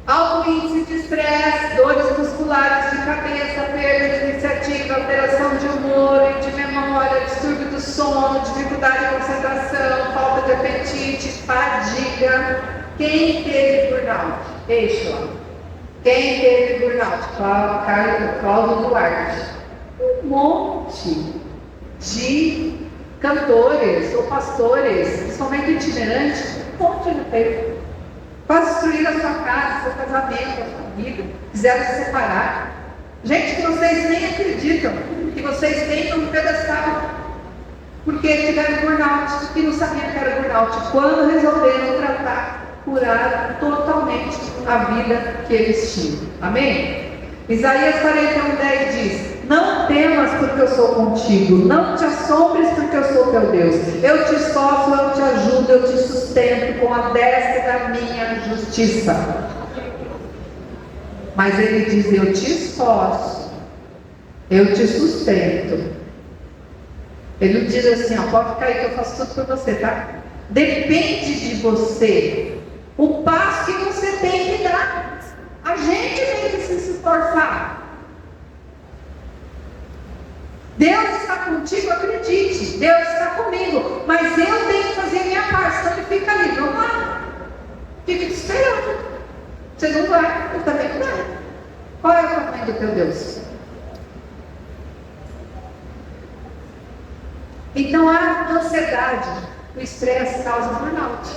Alto índice de estresse, dores musculares de cabeça, perda de iniciativa, alteração de humor e de memória, distúrbio do sono, dificuldade de concentração, falta de apetite, fadiga. Quem teve burnout? Deixa lá. Quem teve burnout? Cláudio Duarte. Um monte de cantores ou pastores, principalmente itinerantes, um monte de tempo. Quase destruíram a sua casa, seu casamento, a sua vida, quiseram se separar. Gente que vocês nem acreditam que vocês têm um pedestal, porque tiveram burnout e não sabiam que era burnout. Quando resolveram tratar, curaram totalmente a vida que eles tinham. Amém? Isaías 41:10 diz: não temas porque eu sou contigo, não te assombres porque eu sou teu Deus. Eu te esforço, eu te ajudo, eu te sustento com a destra da minha justiça. Mas ele diz: eu te esforço, eu te sustento. Ele não diz assim: ó, pode ficar aí que eu faço tudo por você, tá? Depende de você o passo que você tem que dar. A gente tem que se esforçar. Deus está contigo, acredite. Deus está comigo. Mas eu tenho que fazer a minha parte. Então ele fica ali, vamos lá. Fica te esperando. Você não vai, eu também não vai. Qual é o tamanho do teu Deus? Então a ansiedade, o estresse causa burnout.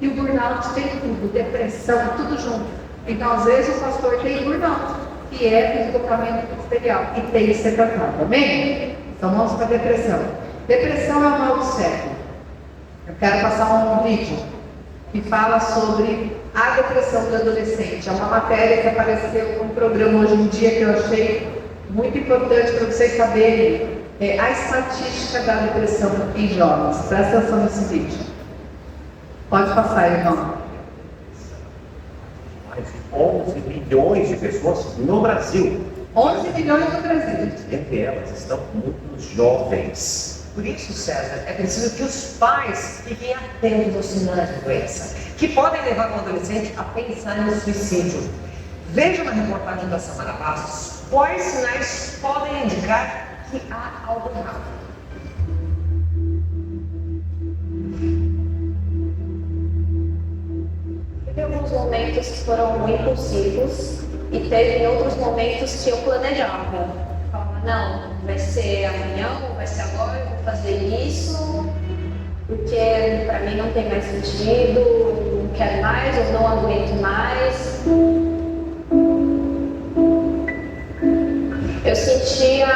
E o burnout tem tudo, depressão, tudo junto. Então às vezes o pastor tem burnout, que é esgotamento ministerial, e tem que ser tratado, amém? Então vamos para a depressão. Depressão é o mal do século. Eu quero passar um vídeo que fala sobre a depressão do adolescente. É uma matéria que apareceu num programa hoje em dia que eu achei muito importante para vocês saberem a estatística da depressão em jovens. Presta atenção nesse vídeo. Pode passar, irmão. Mais de 11 milhões de pessoas no Brasil. 11 milhões no Brasil. Entre elas estão muitos jovens. Por isso, César, é preciso que os pais fiquem atentos aos sinais de doença, que podem levar o adolescente a pensar no suicídio. Veja na reportagem da Samara Bastos quais sinais podem indicar que há algo errado. Teve alguns momentos que foram impulsivos e teve outros momentos que eu planejava. Falava, não, vai ser amanhã, ou vai ser agora, eu vou fazer isso, porque para mim não tem mais sentido, não quero mais, eu não aguento mais. Eu sentia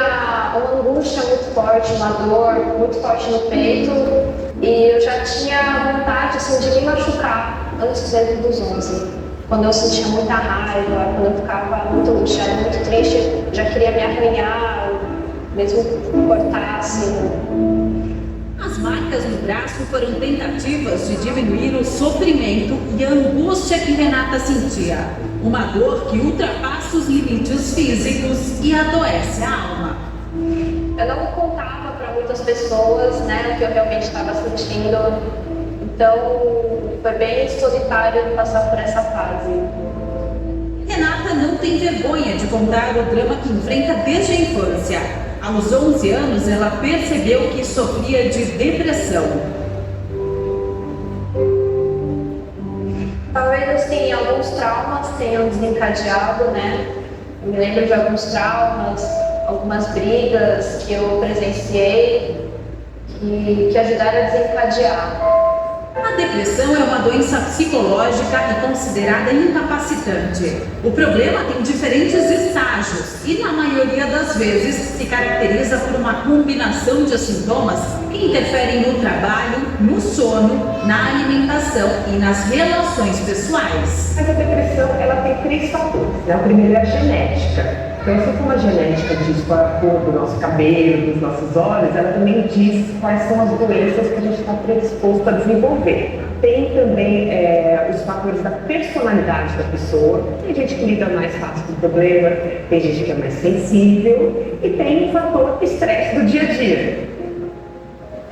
uma angústia muito forte, uma dor muito forte no peito, e eu já tinha vontade assim, de me machucar antes mesmo dos 11. Quando eu sentia muita raiva, quando eu ficava muito angustiada, muito triste, eu já queria me arranhar, mesmo cortar assim. As marcas no braço foram tentativas de diminuir o sofrimento e a angústia que Renata sentia. Uma dor que ultrapassa os limites físicos e adoece a alma. Eu não contava para muitas pessoas, né, o que eu realmente estava sentindo. Então, foi bem solitário passar por essa fase. Renata não tem vergonha de contar o drama que enfrenta desde a infância. Aos 11 anos, ela percebeu que sofria de depressão. Talvez assim, alguns traumas tenham desencadeado, né? Eu me lembro de alguns traumas, algumas brigas que eu presenciei que ajudaram a desencadear. A depressão é uma doença psicológica e considerada incapacitante. O problema tem diferentes estágios e, na maioria das vezes, se caracteriza por uma combinação de sintomas que interferem no trabalho, no sono, na alimentação e nas relações pessoais. Mas a depressão, ela tem 3 fatores, né? O primeiro é a genética. Então, assim como a genética diz qual é a cor do nosso cabelo, dos nossos olhos, ela também diz quais são as doenças que a gente está predisposto a desenvolver. Tem também os fatores da personalidade da pessoa. Tem gente que lida mais fácil com o problema, tem gente que é mais sensível e tem o fator estresse do dia a dia.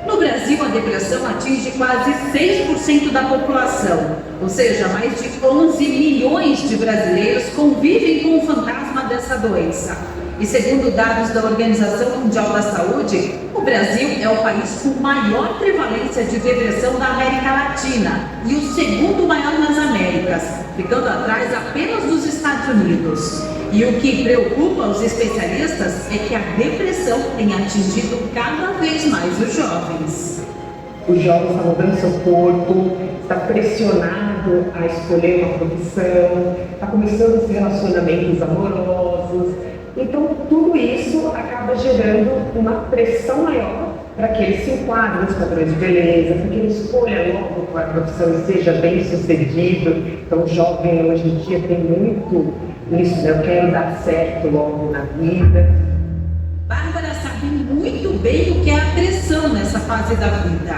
No Brasil, a depressão atinge quase 6% da população, ou seja, mais de 11 milhões de brasileiros convivem com o fantasma dessa doença. E segundo dados da Organização Mundial da Saúde, o Brasil é o país com maior prevalência de depressão da América Latina e o segundo maior nas Américas, ficando atrás apenas dos Estados Unidos. E o que preocupa os especialistas é que a depressão tem atingido cada vez mais os jovens. Os jovens estão mudando seu corpo, está pressionado a escolher uma profissão, está começando os relacionamentos amorosos. Então, tudo isso acaba gerando uma pressão maior para que ele se enquadre nos padrões de beleza, para que ele escolha logo qual a profissão e seja bem sucedido. Então, o jovem hoje em dia tem muito isso, né? Eu quero dar certo logo na vida. Bárbara sabe muito bem o que é a pressão nessa fase da vida.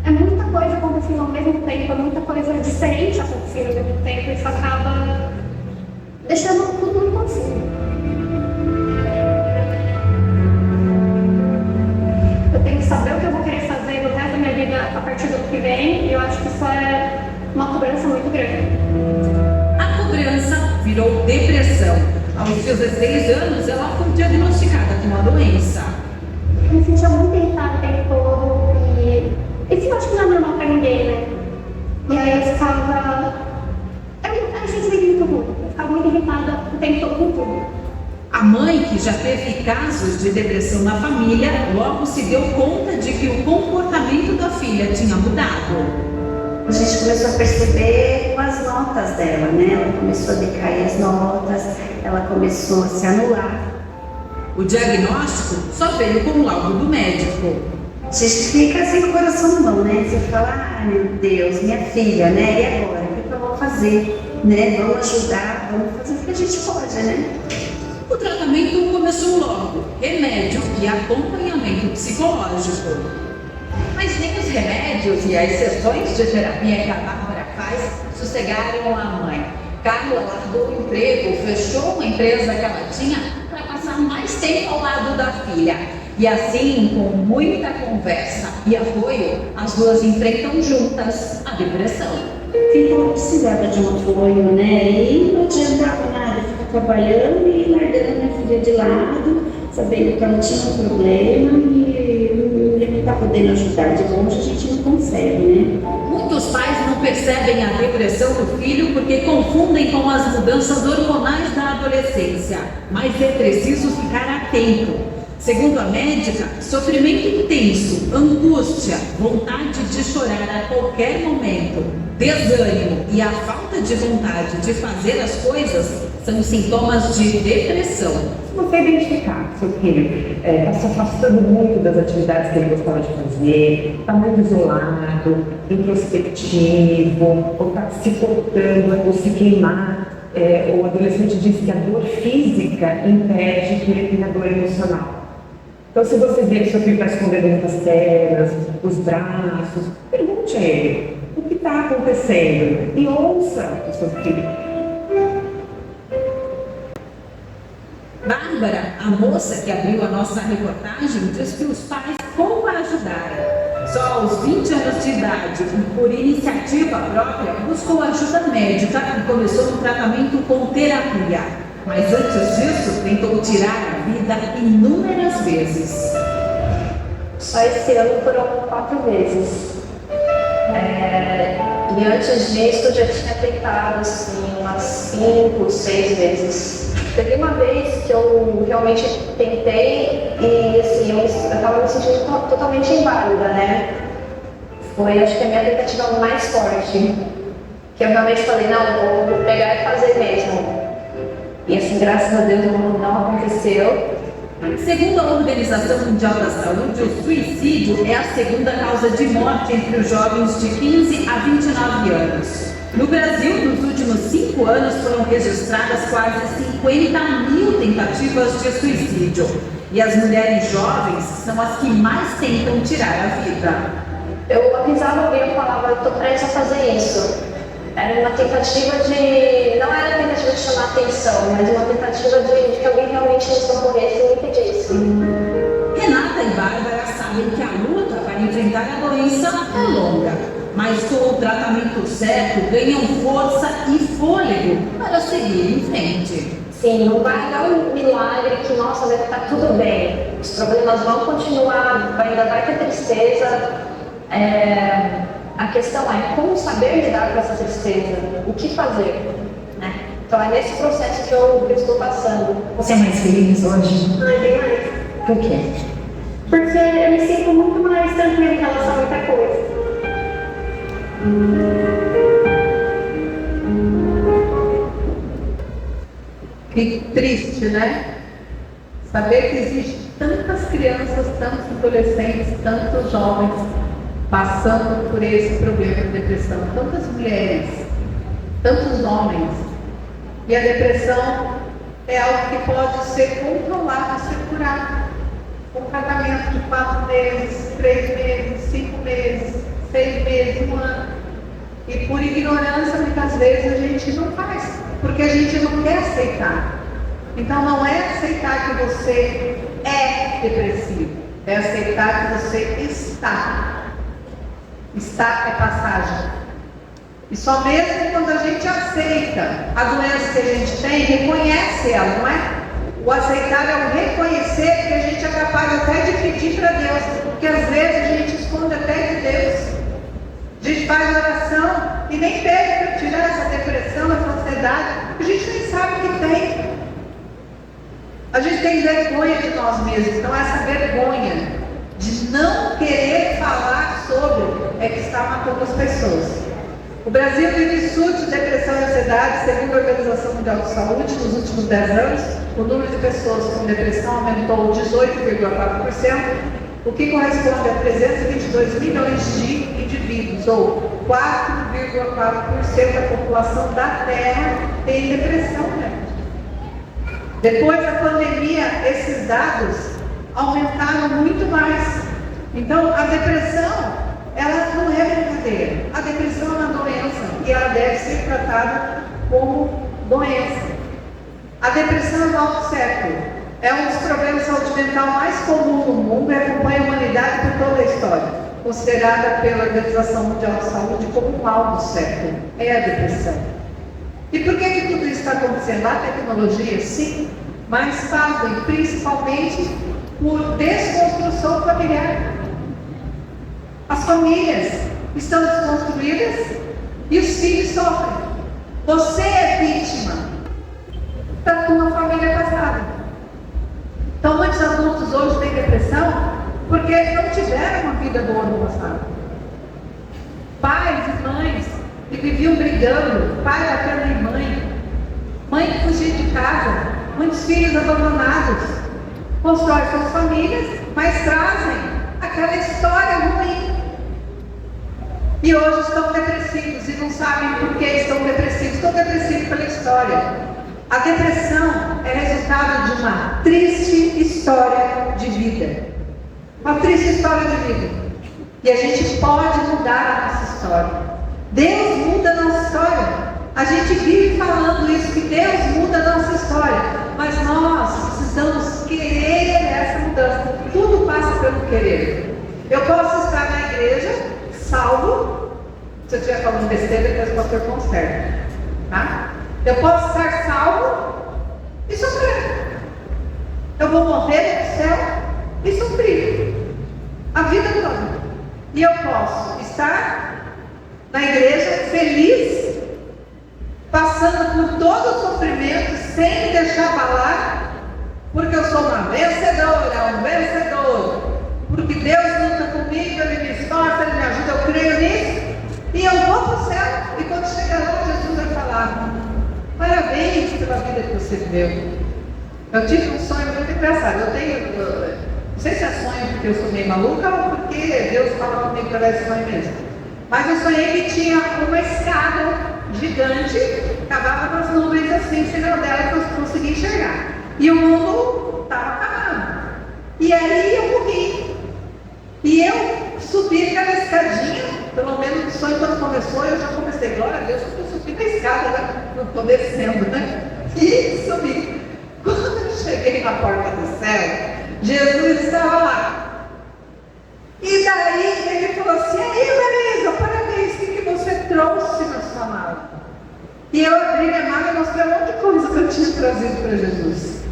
É muita coisa acontecendo ao mesmo tempo, é muita coisa diferente acontecendo ao mesmo tempo, e isso acaba deixando tudo impossível. Eu tenho que saber o que eu vou querer fazer no resto da minha vida a partir do ano que vem, e eu acho que isso é uma cobrança muito grande. A cobrança virou depressão. Aos 16 anos, ela foi diagnosticada com a doença. Eu me sentia muito irritada o tempo todo, e isso eu acho que não é normal pra ninguém, né? E aí eu ficava... Era um sentimento muito ruim, eu ficava muito irritada o tempo todo com tudo. A mãe, que já teve casos de depressão na família, logo se deu conta de que o comportamento da filha tinha mudado. A gente começou a perceber com as notas dela, né? Ela começou a decair as notas, ela começou a se anular. O diagnóstico só veio com o laudo do médico. A gente fica sem o coração bom, né? Você fala, ah, meu Deus, minha filha, né? E agora? O que eu vou fazer? Né? Vamos ajudar, vamos fazer o que a gente pode, né? O tratamento começou logo, remédio e acompanhamento psicológico. Mas nem os remédios e as sessões de terapia que a Bárbara faz sossegaram a mãe. Carla largou o emprego, fechou uma empresa que ela tinha para passar mais tempo ao lado da filha. E assim, com muita conversa e apoio, as duas enfrentam juntas a depressão. Então ela precisava de um apoio, né? E não adiantava nada ficar trabalhando e largando minha filha de lado, sabendo que ela tinha um problema e não está podendo ajudar de longe, a gente não consegue, né? Muitos pais não percebem a depressão do filho porque confundem com as mudanças hormonais da adolescência, mas é preciso ficar atento. Segundo a médica, sofrimento intenso, angústia, vontade de chorar a qualquer momento, desânimo e a falta de vontade de fazer as coisas são sintomas de depressão. Se você identificar que seu filho está se afastando muito das atividades que ele gostava de fazer, está muito isolado, introspectivo, ou está se cortando ou se queimar, o adolescente diz que a dor física impede que ele tenha dor emocional. Então, se você vê que seu filho está escondendo muitas pernas, os braços, pergunte a ele o que está acontecendo e ouça o seu filho. Bárbara, a moça que abriu a nossa reportagem, diz que os pais pouco a ajudaram. Só aos 20 anos de idade, e por iniciativa própria, buscou ajuda médica e começou um tratamento com terapia. Mas antes disso, tentou tirar a vida inúmeras vezes. Só esse ano foram 4 vezes. E antes disso, já tinha tentado assim, umas 5, 6 vezes. Teve uma vez que eu realmente tentei e assim, eu estava me sentindo totalmente inválida, né? Foi, acho que a minha tentativa mais forte. Que eu realmente falei, não, vou pegar e fazer mesmo. E assim, graças a Deus, não aconteceu. Segundo a Organização Mundial da Saúde, o suicídio é a segunda causa de morte entre os jovens de 15 a 29 anos. No Brasil, nos últimos 5 anos, foram registradas quase 50 mil tentativas de suicídio. E as mulheres jovens são as que mais tentam tirar a vida. Eu avisava alguém, eu falava, eu estou prestes a fazer isso. Era uma tentativa de... não era tentativa de chamar atenção, mas uma tentativa de que alguém realmente me socorresse e me impedisse. Renata e Bárbara sabem que a luta para enfrentar a doença é longa, mas com o tratamento certo ganham força e fôlego para seguir em frente. Sim, não vai dar um milagre que, nossa, vai ficar tudo bem. Os problemas vão continuar, ainda vai ter tristeza. A questão é como saber lidar com essa tristeza, o que fazer, né? Então é nesse processo que eu estou passando. Você é mais feliz hoje? Ai, bem mais. Por quê? Porque eu me sinto muito mais tranquila em relação a muita coisa. Que triste, né? Saber que existem tantas crianças, tantos adolescentes, tantos jovens passando por esse problema de depressão, tantas mulheres, tantos homens. E a depressão é algo que pode ser controlado, ser curado. Um tratamento de 4 meses, 3 meses, 5 meses, 6 meses, 1 ano. E por ignorância, muitas vezes, a gente não faz, porque a gente não quer aceitar. Então não é aceitar que você é depressivo, é aceitar que você está. Estar é passagem. E só mesmo quando a gente aceita a doença que a gente tem, reconhece ela, não é? O aceitar é o reconhecer que a gente é capaz até de pedir para Deus, porque às vezes a gente esconde até de Deus. A gente faz oração e nem pede para tirar essa depressão, essa ansiedade, a gente nem sabe o que tem. A gente tem vergonha de nós mesmos, então essa vergonha de não querer falar sobre é que está matando as pessoas. O Brasil vive surtos de depressão e ansiedade, segundo a Organização Mundial de Saúde, nos últimos 10 anos, o número de pessoas com depressão aumentou 18,4% o que corresponde a 322 milhões de indivíduos, ou 4,4% da população da Terra tem depressão, né? Depois da pandemia, esses dados aumentaram muito mais. Então, a depressão, ela não é brincadeira. A depressão é uma doença e ela deve ser tratada como doença. A depressão é o mal do século. É um dos problemas de saúde mental mais comuns no mundo e acompanha a humanidade por toda a história, considerada pela Organização Mundial de Saúde como o mal do século. É a depressão. E por que tudo isso está acontecendo? A tecnologia, sim, mas fazem principalmente por desconstrução familiar. As famílias estão desconstruídas e os filhos sofrem. Você é vítima da tua família passada. Então, muitos adultos hoje têm depressão porque não tiveram uma vida boa no passado. Pais e mães que viviam brigando, pai batendo em mãe que fugia de casa, muitos filhos abandonados, constroem suas famílias, mas trazem aquela história ruim. E hoje estão depressivos e não sabem por que estão depressivos. Estão depressivos pela história. A depressão é resultado de uma triste história de vida. Uma triste história de vida. E a gente pode mudar a nossa história. Deus muda a nossa história. A gente vive falando isso, que Deus muda a nossa história. Mas nós precisamos querer essa mudança. Tudo passa pelo querer. Eu posso estar na igreja, salvo. Se eu estiver falando besteira, depois o pastor conserta. Tá? Eu posso estar salvo e sofrer. Eu vou morrer no céu e sofrer a vida toda. E eu posso estar na igreja feliz, passando por todo o sofrimento, sem me deixar abalar, porque eu sou uma vencedora, um vencedor. Porque Deus luta comigo, Ele me esforça, Ele me ajuda, eu creio nisso. E eu vou para o céu. E quando chegar lá, Jesus vai falar: parabéns pela vida que você viveu. Eu tive um sonho muito engraçado. Não sei se é sonho porque eu sou meio maluca ou porque Deus fala comigo através de sonho mesmo. Mas eu sonhei que tinha uma escada gigante, acabava nas nuvens assim, em cima dela que eu conseguia enxergar. E o mundo estava acabando. E aí eu morri. E eu subi aquela escadinha, pelo menos o sonho quando começou, eu já comecei, glória a Deus, eu subi na escada, né? Não estou descendo, né? E subi. Quando eu cheguei na porta do céu, Jesus estava lá. E daí ele falou assim: aí, Marisa, parabéns, o que você trouxe na sua mala? E eu abri minha mala e mostrei um monte de coisa que eu tinha trazido para Jesus.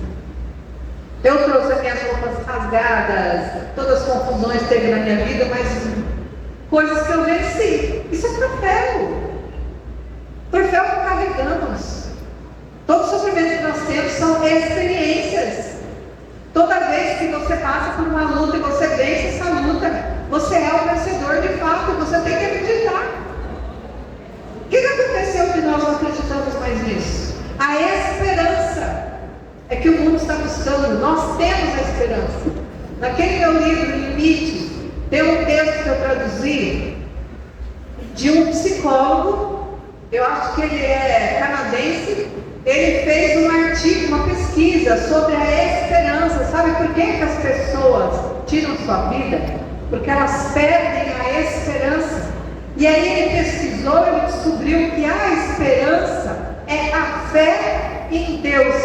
Eu trouxe as minhas roupas rasgadas, todas as confusões que teve na minha vida, mas coisas que eu venci. Isso é troféu. Troféu que carregamos. Todo sofrimento que nós temos são experiências. Toda vez que você passa por uma luta e você vence essa luta, você é o vencedor de fato. Você tem que acreditar. O que aconteceu que nós não acreditamos mais nisso? A esperança é que o mundo está buscando. Nós temos a esperança. Naquele meu livro, Limites, tem um texto que eu traduzi de um psicólogo, eu acho que ele é canadense. Ele fez um artigo, uma pesquisa sobre a esperança. Sabe por que as pessoas tiram sua vida? Porque elas perdem a esperança. E aí ele pesquisou e descobriu que a esperança é a fé em Deus.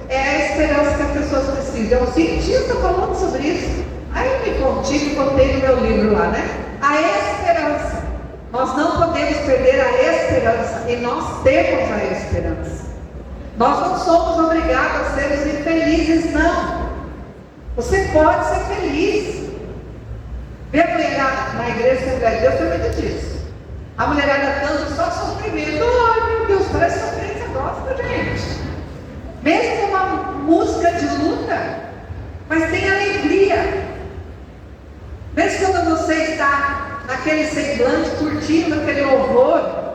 É a esperança que as pessoas precisam. Um cientista falando sobre isso. Aí eu me contigo e contei no meu livro lá, né? A esperança. Nós não podemos perder a esperança. E nós temos a esperança. Nós não somos obrigados a sermos infelizes, não. Você pode ser feliz. Vê a mulherada na igreja Assembleia de Deus, tem muito disso. A mulherada canta só sofrimento. Ai, meu Deus, parece sofrência gospel, gente. Mesmo uma música de luta, mas tem alegria. Mesmo quando você está naquele semblante, curtindo aquele louvor,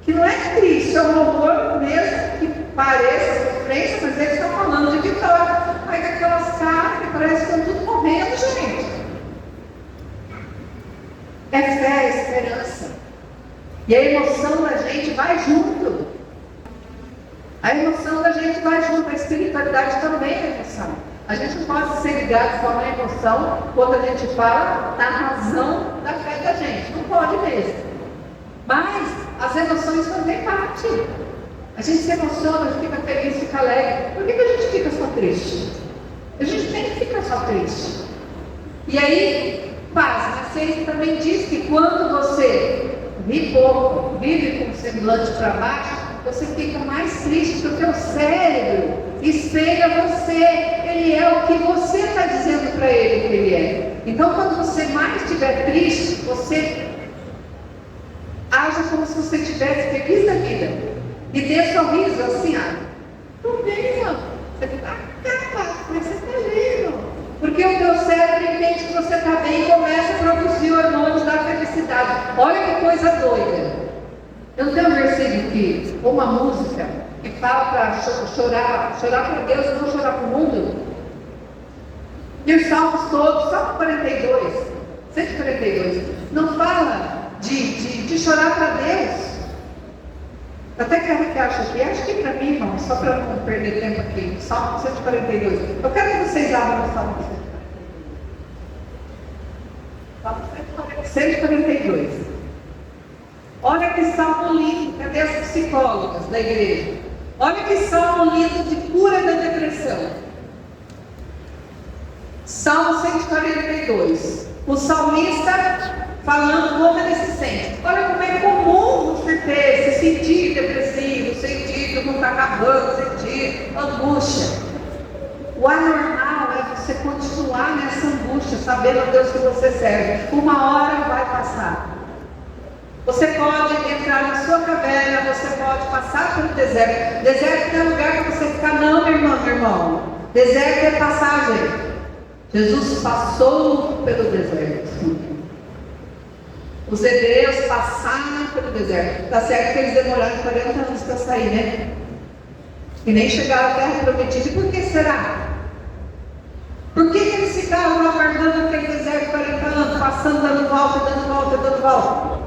que não é triste, é um louvor mesmo que pareça sofrência, mas eles estão falando de vitória. Aí com aquelas caras que parecem que estão tudo morrendo, gente. É fé, é esperança. E a emoção da gente vai junto. A emoção da gente vai junto. A espiritualidade também é emoção. A gente não pode ser ligado só na emoção quando a gente fala na razão da fé da gente. Não pode mesmo. Mas as emoções também partem. A gente se emociona, a gente fica feliz, fica alegre. Por que a gente fica só triste? A gente tem que ficar só triste. E aí, paz, a ciência também diz que quando você vive com o semblante para baixo, você fica mais triste, porque o teu cérebro espelha você. Ele é o que você está dizendo para ele que ele é. Então, quando você mais estiver triste, você age como se você estivesse feliz da vida. E dê sorriso assim, tudo bem, mano. Você fica, mas você está lindo. Porque o teu cérebro entende que você está bem e começa a produzir hormônios da felicidade. Olha que coisa doida. Eu tenho um versículo aqui, uma música, que fala para chorar para Deus e não chorar para o mundo. E os salmos todos, Salmo 42, 142, não fala de chorar para Deus. Até quero que ache aqui, acho que para mim, irmão, só para não perder tempo aqui, Salmo 142. Eu quero que vocês abram o Salmo 142. Olha que salmo lindo, cadê as psicólogas da igreja? Olha que salmo lindo de cura da depressão. Salmo 142. O salmista falando como ele se sente. Olha como é comum você se sentir depressivo, sentir que o mundo está acabando, sentir angústia. O anormal é você continuar nessa angústia, sabendo a Deus que você serve. Uma hora vai passar. Você pode entrar na sua caverna, você pode passar pelo deserto. Deserto não é lugar para você ficar, não, meu irmão. Deserto é passagem. Jesus passou pelo deserto. Os hebreus passaram pelo deserto. Está certo que eles demoraram 40 anos para sair, né? E nem chegaram à terra prometida. E por que será? Por que eles ficaram aguardando aquele deserto 40 anos, passando, dando volta, dando volta, dando volta?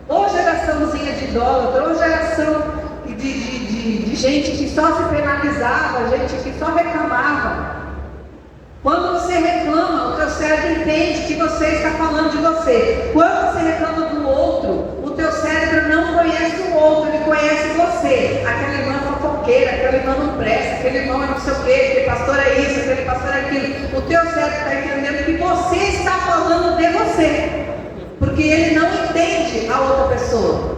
Ou geraçãozinha de idólatra, ou geração de gente que só se penalizava, gente que só reclamava. Quando você reclama, o teu cérebro entende que você está falando de você. Quando você reclama do outro, o teu cérebro não conhece o outro, ele conhece você. Aquela irmã é fofoqueira, aquela irmã não presta, aquele irmão é não sei o quê, aquele pastor é isso, aquele pastor é aquilo. O teu cérebro está entendendo que você está falando de você. Porque ele não entende a outra pessoa.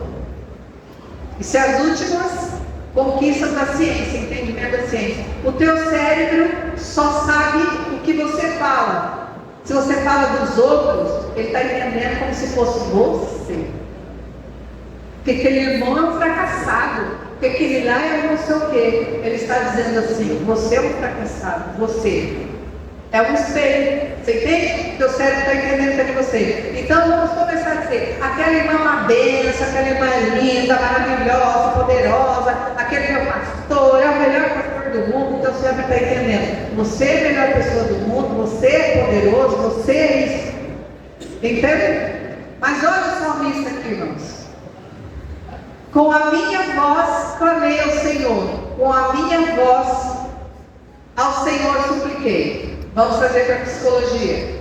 Isso é as últimas conquistas da ciência, entendimento da ciência. O teu cérebro só sabe o que você fala. Se você fala dos outros, ele está entendendo como se fosse você. Porque aquele irmão é um fracassado. Porque aquele lá é não sei o quê. Ele está dizendo assim, você é um fracassado, você. É um espelho, você entende? O teu cérebro está entendendo que é de você. Então vamos começar a dizer, aquela irmã é uma benção, aquela irmã é linda, maravilhosa, poderosa, aquele meu pastor é o melhor pastor do mundo, então o cérebro está entendendo. Você é a melhor pessoa do mundo, você é poderoso, você é isso. Entende? Mas olha o salmista aqui, irmãos. Com a minha voz clamei ao Senhor, com a minha voz ao Senhor supliquei. Vamos fazer para a psicologia.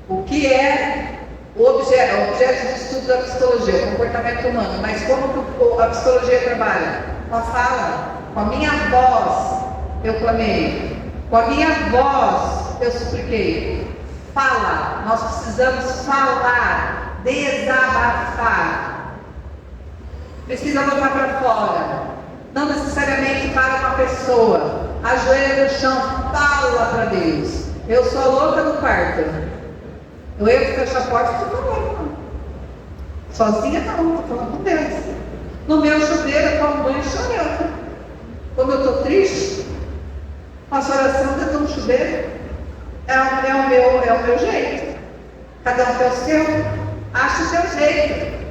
O que é o objeto de estudo da psicologia? O comportamento humano. Mas como a psicologia trabalha? Com a fala. Com a minha voz eu clamei. Com a minha voz eu supliquei. Fala. Nós precisamos falar. Desabafar. Precisa botar para fora. Não necessariamente para uma pessoa. Ajoelha no chão. Fala para Deus. Eu sou a louca no quarto. Eu fecho a porta e estou falando. Sozinha não, estou falando com Deus. No meu chuveiro eu tomo banho chorando. Quando eu estou triste, faço oração dentro do chuveiro. É o meu jeito. Cada um tem o seu. Acha o seu jeito.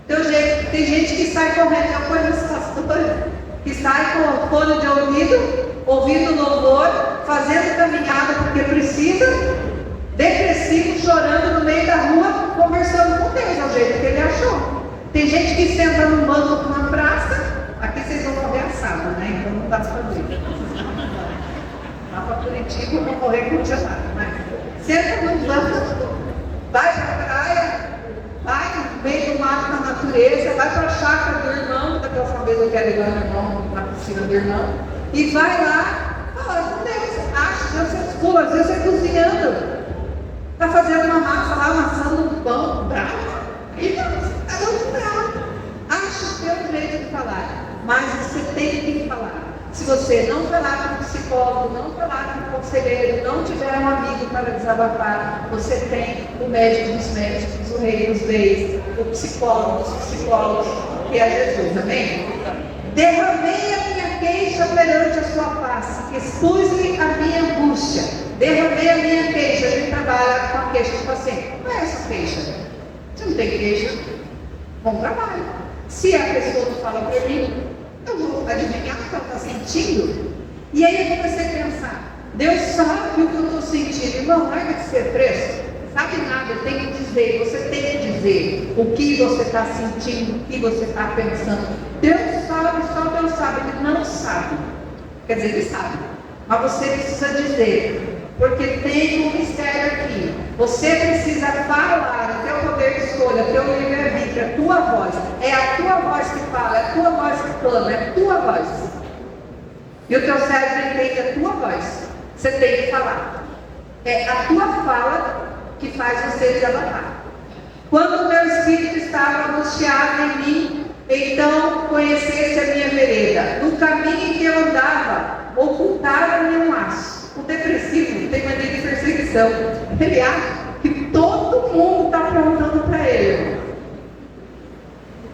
Teu jeito. Tem gente que sai correndo. Eu conheço pastores que sai com fone de ouvido, ouvindo louvor, fazendo caminhada porque precisa, Depressivo, chorando no meio da rua, conversando com Deus, é o jeito que ele achou. Tem gente que senta num banco na praça, aqui vocês vão morrer assado, né? Então não dá para fazer. Lá para Curitiba, vão morrer congelado, né? Senta num banco, vai para a praia, vai no meio do mato, na natureza, vai para a chácara do irmão, da próxima vez eu quero ir lá no irmão, na piscina do irmão, e vai lá, fala com Deus, acha, Deus é escuro, às vezes você cozinhando. Está fazendo uma massa lá, amassando um pão, bravo. E não, você está muito bravo. Acha o seu jeito de falar. Mas você tem que falar. Se você não falar com o psicólogo, não falar com o conselheiro, não tiver um amigo para desabafar, você tem o médico dos médicos, o rei dos reis, o psicólogo dos psicólogos, que é Jesus. Amém? Derramei a minha queixa perante a sua face, expus-lhe a minha angústia. Derramei a minha queixa. A gente trabalha com a queixa do paciente. Qual é essa queixa? Você não tem queixa? Bom trabalho. Se a pessoa não fala para mim, eu vou adivinhar o que ela está sentindo. E aí eu comecei a pensar, Deus sabe o que eu estou sentindo. Irmão, larga de ser preso. Sabe nada, eu tenho que dizer, você tem que dizer o que você está sentindo, o que você está pensando. Deus sabe, só Deus sabe, Ele não sabe. Quer dizer, Ele sabe. Mas você precisa dizer. Porque tem um mistério aqui. Você precisa falar, o teu poder de escolha, o teu livre-arbítrio, a tua voz. É a tua voz que fala, é a tua voz que clama, é a tua voz. E o teu cérebro entende a tua voz. Você tem que falar. É a tua fala que faz você desabafar. Quando o meu espírito estava angustiado em mim, então conhecesse a minha vereda. No caminho em que eu andava, ocultava-me um laço. O depressivo tem mania de perseguição. Ele acha que todo mundo está apontando para ele.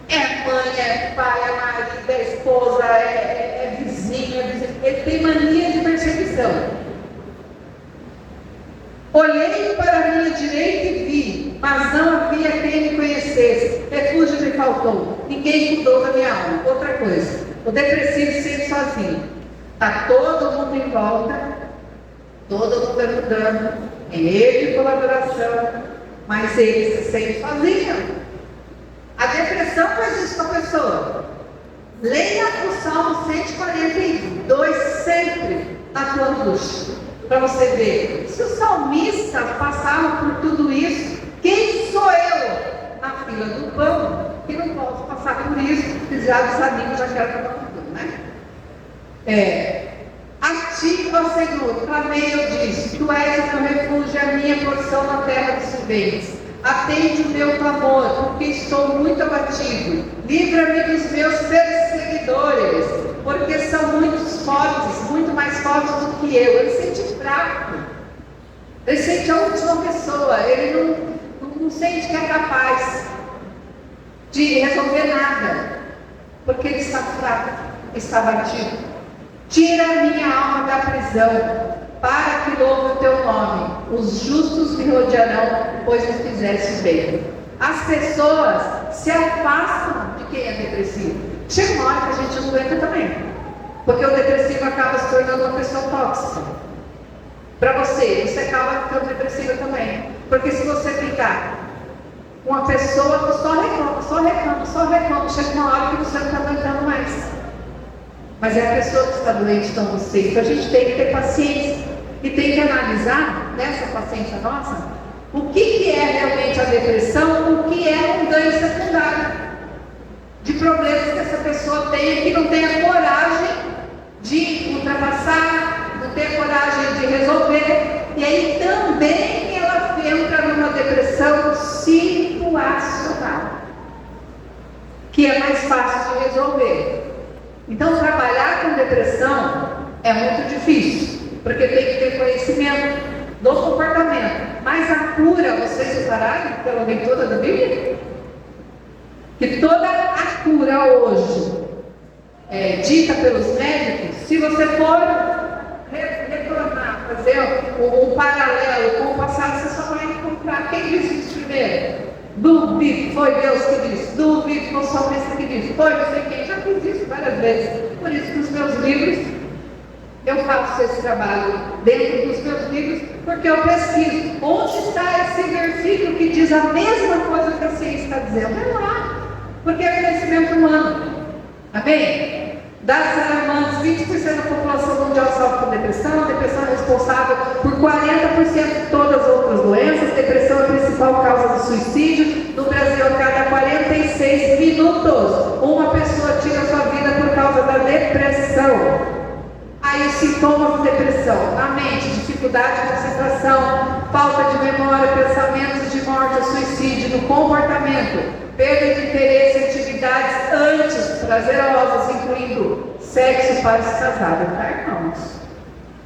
É mãe, é pai, é marido, é esposa, é vizinho, é vizinho. Ele tem mania de perseguição. Olhei para a minha direita e vi, mas não havia quem me conhecesse. Refúgio me faltou. Ninguém cuidou da minha alma. Outra coisa, o depressivo se sente sozinho. Está todo mundo em volta. Todo mundo ajudando, em meio de colaboração, mas ele se sente sozinho. A depressão faz isso com a pessoa. Leia o Salmo 142 sempre na tua angústia, para você ver. Se o salmista passava por tudo isso, quem sou eu na fila do pão que não posso passar por isso? Porque já os amigos já querem acabar com tudo, né? A ti, ó Senhor, clamei, eu disse, tu és o meu refúgio, a minha porção na terra dos viventes. Atende o meu clamor, porque estou muito abatido. Livra-me dos meus perseguidores, porque são muitos fortes, muito mais fortes do que eu. Ele se sente fraco. Ele se sente a última pessoa. Ele não sente que é capaz de resolver nada, porque ele está fraco, está abatido. Tira a minha alma da prisão, para que louve o teu nome. Os justos me rodearão, pois me fizeste bem. As pessoas se afastam de quem é depressivo. Chega uma hora que a gente não aguenta também, porque o depressivo acaba se tornando uma pessoa tóxica. Para você acaba ficando depressiva também. Porque se você ficar com uma pessoa que só reclama, chega uma hora que você não está aguentando mais. Mas é a pessoa que está doente, então você. Então a gente tem que ter paciência e tem que analisar, nessa paciência nossa, o que é realmente a depressão, o que é um dano secundário de problemas que essa pessoa tem, que não tem a coragem de ultrapassar, não tem a coragem de resolver. E aí também ela entra numa depressão situacional, que é mais fácil de resolver. Então, trabalhar com depressão é muito difícil, porque tem que ter conhecimento do comportamento. Mas a cura, vocês repararam pela leitura da Bíblia? Que toda a cura hoje dita pelos médicos, se você for retornar, fazer um paralelo com o passado, você só vai encontrar quem disse isso primeiro. Duvido, foi Deus que disse. Duvido, foi o salmista que disse. Foi não sei quem, já fiz isso várias vezes. Por isso que os meus livros, eu faço esse trabalho dentro dos meus livros, Porque eu pesquiso. Onde está esse versículo que diz a mesma coisa que a ciência está dizendo? É lá. Porque é conhecimento humano. Amém? Dados alarmantes, 20% da população mundial sofre com depressão. A depressão é responsável por 40% de todas as outras doenças. Depressão é a principal causa do suicídio. No Brasil, a cada 46 minutos, uma pessoa tira sua vida por causa da depressão. Aí os sintomas de depressão: na mente, dificuldade de concentração, falta de memória, pensamentos de morte, suicídio. No comportamento, perda de interesse em atividades antes prazerosas, incluindo sexo para se casar. Tá, irmãos?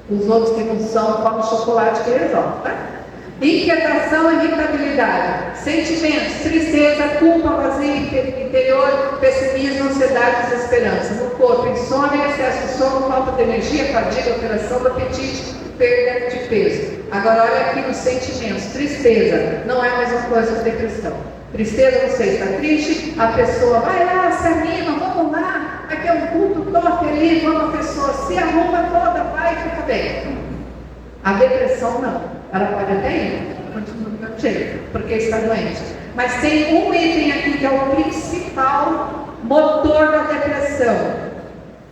Os outros que não são, comem chocolate que resolve, tá? Inquietação e irritabilidade, sentimentos, tristeza, culpa, vazio interior, pessimismo, ansiedade, desesperança. No corpo, insônia, excesso de sono, falta de energia, fadiga, alteração do apetite, perda de peso. Agora olha aqui nos sentimentos. Tristeza não é a mesma coisa que depressão. Tristeza, você está triste, a pessoa vai lá, se anima, vamos lá, aqui é um culto, toque ali, vamos, a pessoa se arruma toda, vai e fica bem. A depressão não. Ela pode até ir, continua do mesmo jeito, porque está doente. Mas tem um item aqui que é o principal motor da depressão.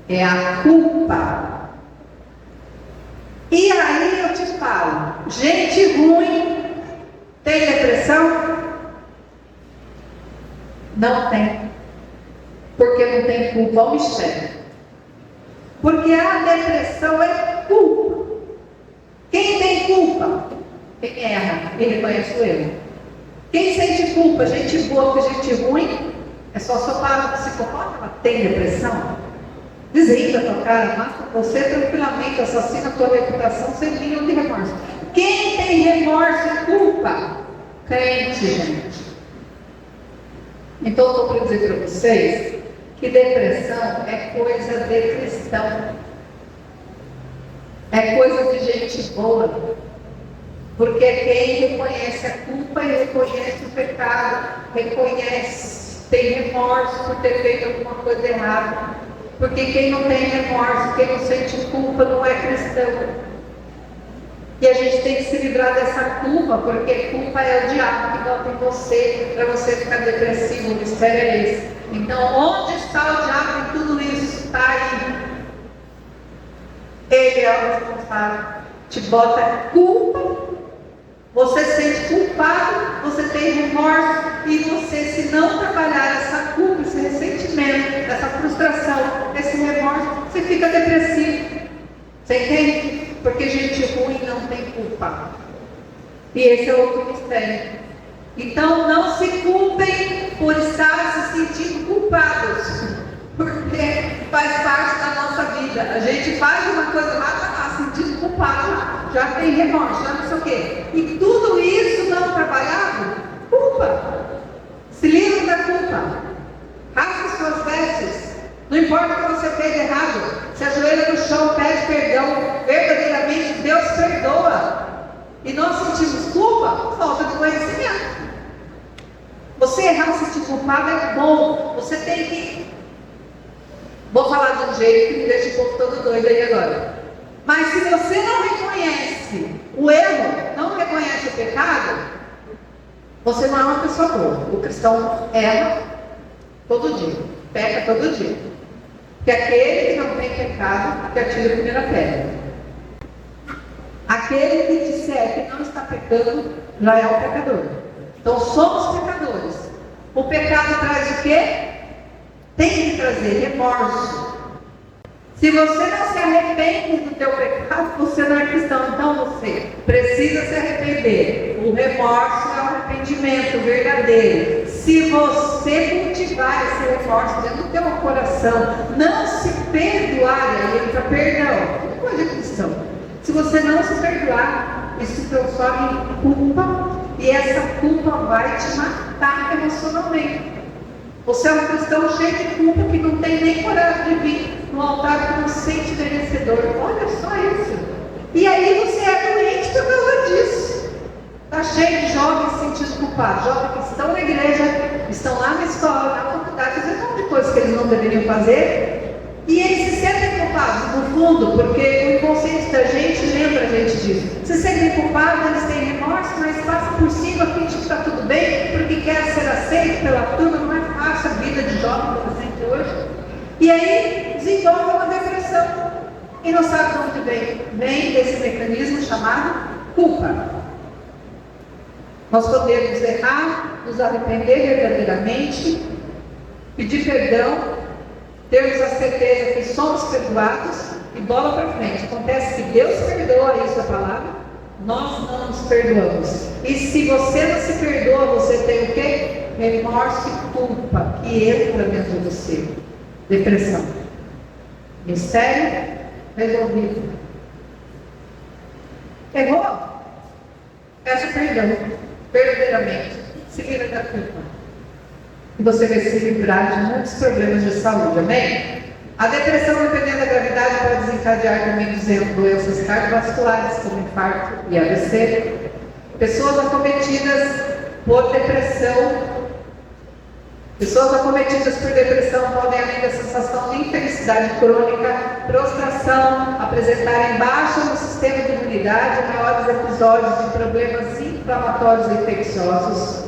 É a culpa. E aí eu te falo, gente ruim tem depressão? Não tem. Porque não tem culpa, o mistério. Porque a depressão é culpa. Quem tem culpa? Quem erra e reconhece o erro. Quem sente culpa? Gente boa que gente ruim? É só parar psicopata, ela tem depressão? Desliga a tua cara, mata você tranquilamente, assassina a tua reputação sem nenhum de remorso. Quem tem remorso e culpa? Crente, gente. Então eu estou para dizer para vocês que depressão é coisa de cristão. É coisa de gente boa. Porque quem reconhece a culpa e reconhece o pecado, reconhece, tem remorso por ter feito alguma coisa errada. Porque quem não tem remorso, quem não sente culpa, não é cristão. E a gente tem que se livrar dessa culpa, porque culpa é o diabo que bota em você, para você ficar depressivo. O mistério é esse. Então, onde está o diabo em tudo isso? Está aí. Ele é o responsável. Te bota culpa, você se sente culpado, você tem remorso, e você, se não trabalhar essa culpa, esse ressentimento, essa frustração, esse remorso, você fica depressivo. Você entende? Porque gente ruim não tem culpa. E esse é outro mistério. Então não se culpem por estar se sentindo culpados. Porque faz parte da nossa vida. A gente faz uma coisa lá, está lá, sentindo culpado, já tem remorso, já não sei o quê. E tudo isso não trabalhado, culpa. Se livre da culpa. Rasgue suas vestes. Não importa o que você fez errado. Se ajoelha no chão, pede perdão. Verdadeiramente Deus perdoa. E nós sentimos culpa, falta de conhecimento. Você errar, se sentir culpado é bom. Você tem que... Vou falar de um jeito que me deixa um pouco todo doido aí agora. Mas se você não reconhece o erro, não reconhece o pecado, você não é uma pessoa boa. O cristão erra todo dia, peca todo dia. Que aquele que não tem pecado, que atira a primeira pedra. Aquele que disser que não está pecando, já é o pecador. Então somos pecadores. O pecado traz o quê? Tem que trazer remorso. Se você não se arrepende do teu pecado, você não é cristão. Então você precisa se arrepender. O remorso é o arrependimento verdadeiro. Se você cultivar esse remorso dentro do teu coração, não se perdoar, aí entra perdão. Que coisa de cristão. Se você não se perdoar, isso se transforma em culpa. E essa culpa vai te matar emocionalmente. Você é um cristão cheio de culpa que não tem nem coragem de vir no altar que não se sente merecedor. Olha só isso. E aí você é doente por causa disso. Está cheio de jovens sentindo culpados. Jovens que estão na igreja, estão lá na escola, na faculdade, fazendo um monte de coisas que eles não deveriam fazer. E eles se sentem culpados. No fundo, porque o inconsciente da gente lembra a gente disso. Se sentem culpados, eles têm remorso, mas passam por cima, fingem que está tudo bem, porque quer ser aceito pela turma, não é fácil a vida de jovem adolescente hoje. E aí desenvolve uma depressão. E não sabe de onde vem. Vem desse mecanismo chamado culpa. Nós podemos errar, nos arrepender verdadeiramente, pedir perdão, termos a certeza que somos perdoados e bola para frente. Acontece que Deus perdoa, isso é a palavra, nós não nos perdoamos. E se você não se perdoa, você tem o quê? Remorso e culpa que entra dentro de você. Depressão. Mistério resolvido. Errou? Peça perdão, verdadeiramente. Se livra da culpa. E você vai se livrar de muitos problemas de saúde, amém? A depressão, dependendo da gravidade, pode desencadear também doenças cardiovasculares, como infarto e AVC. Pessoas acometidas por depressão podem, além da sensação de infelicidade crônica, prostração, apresentarem baixa no sistema de imunidade, maiores episódios de problemas inflamatórios e infecciosos.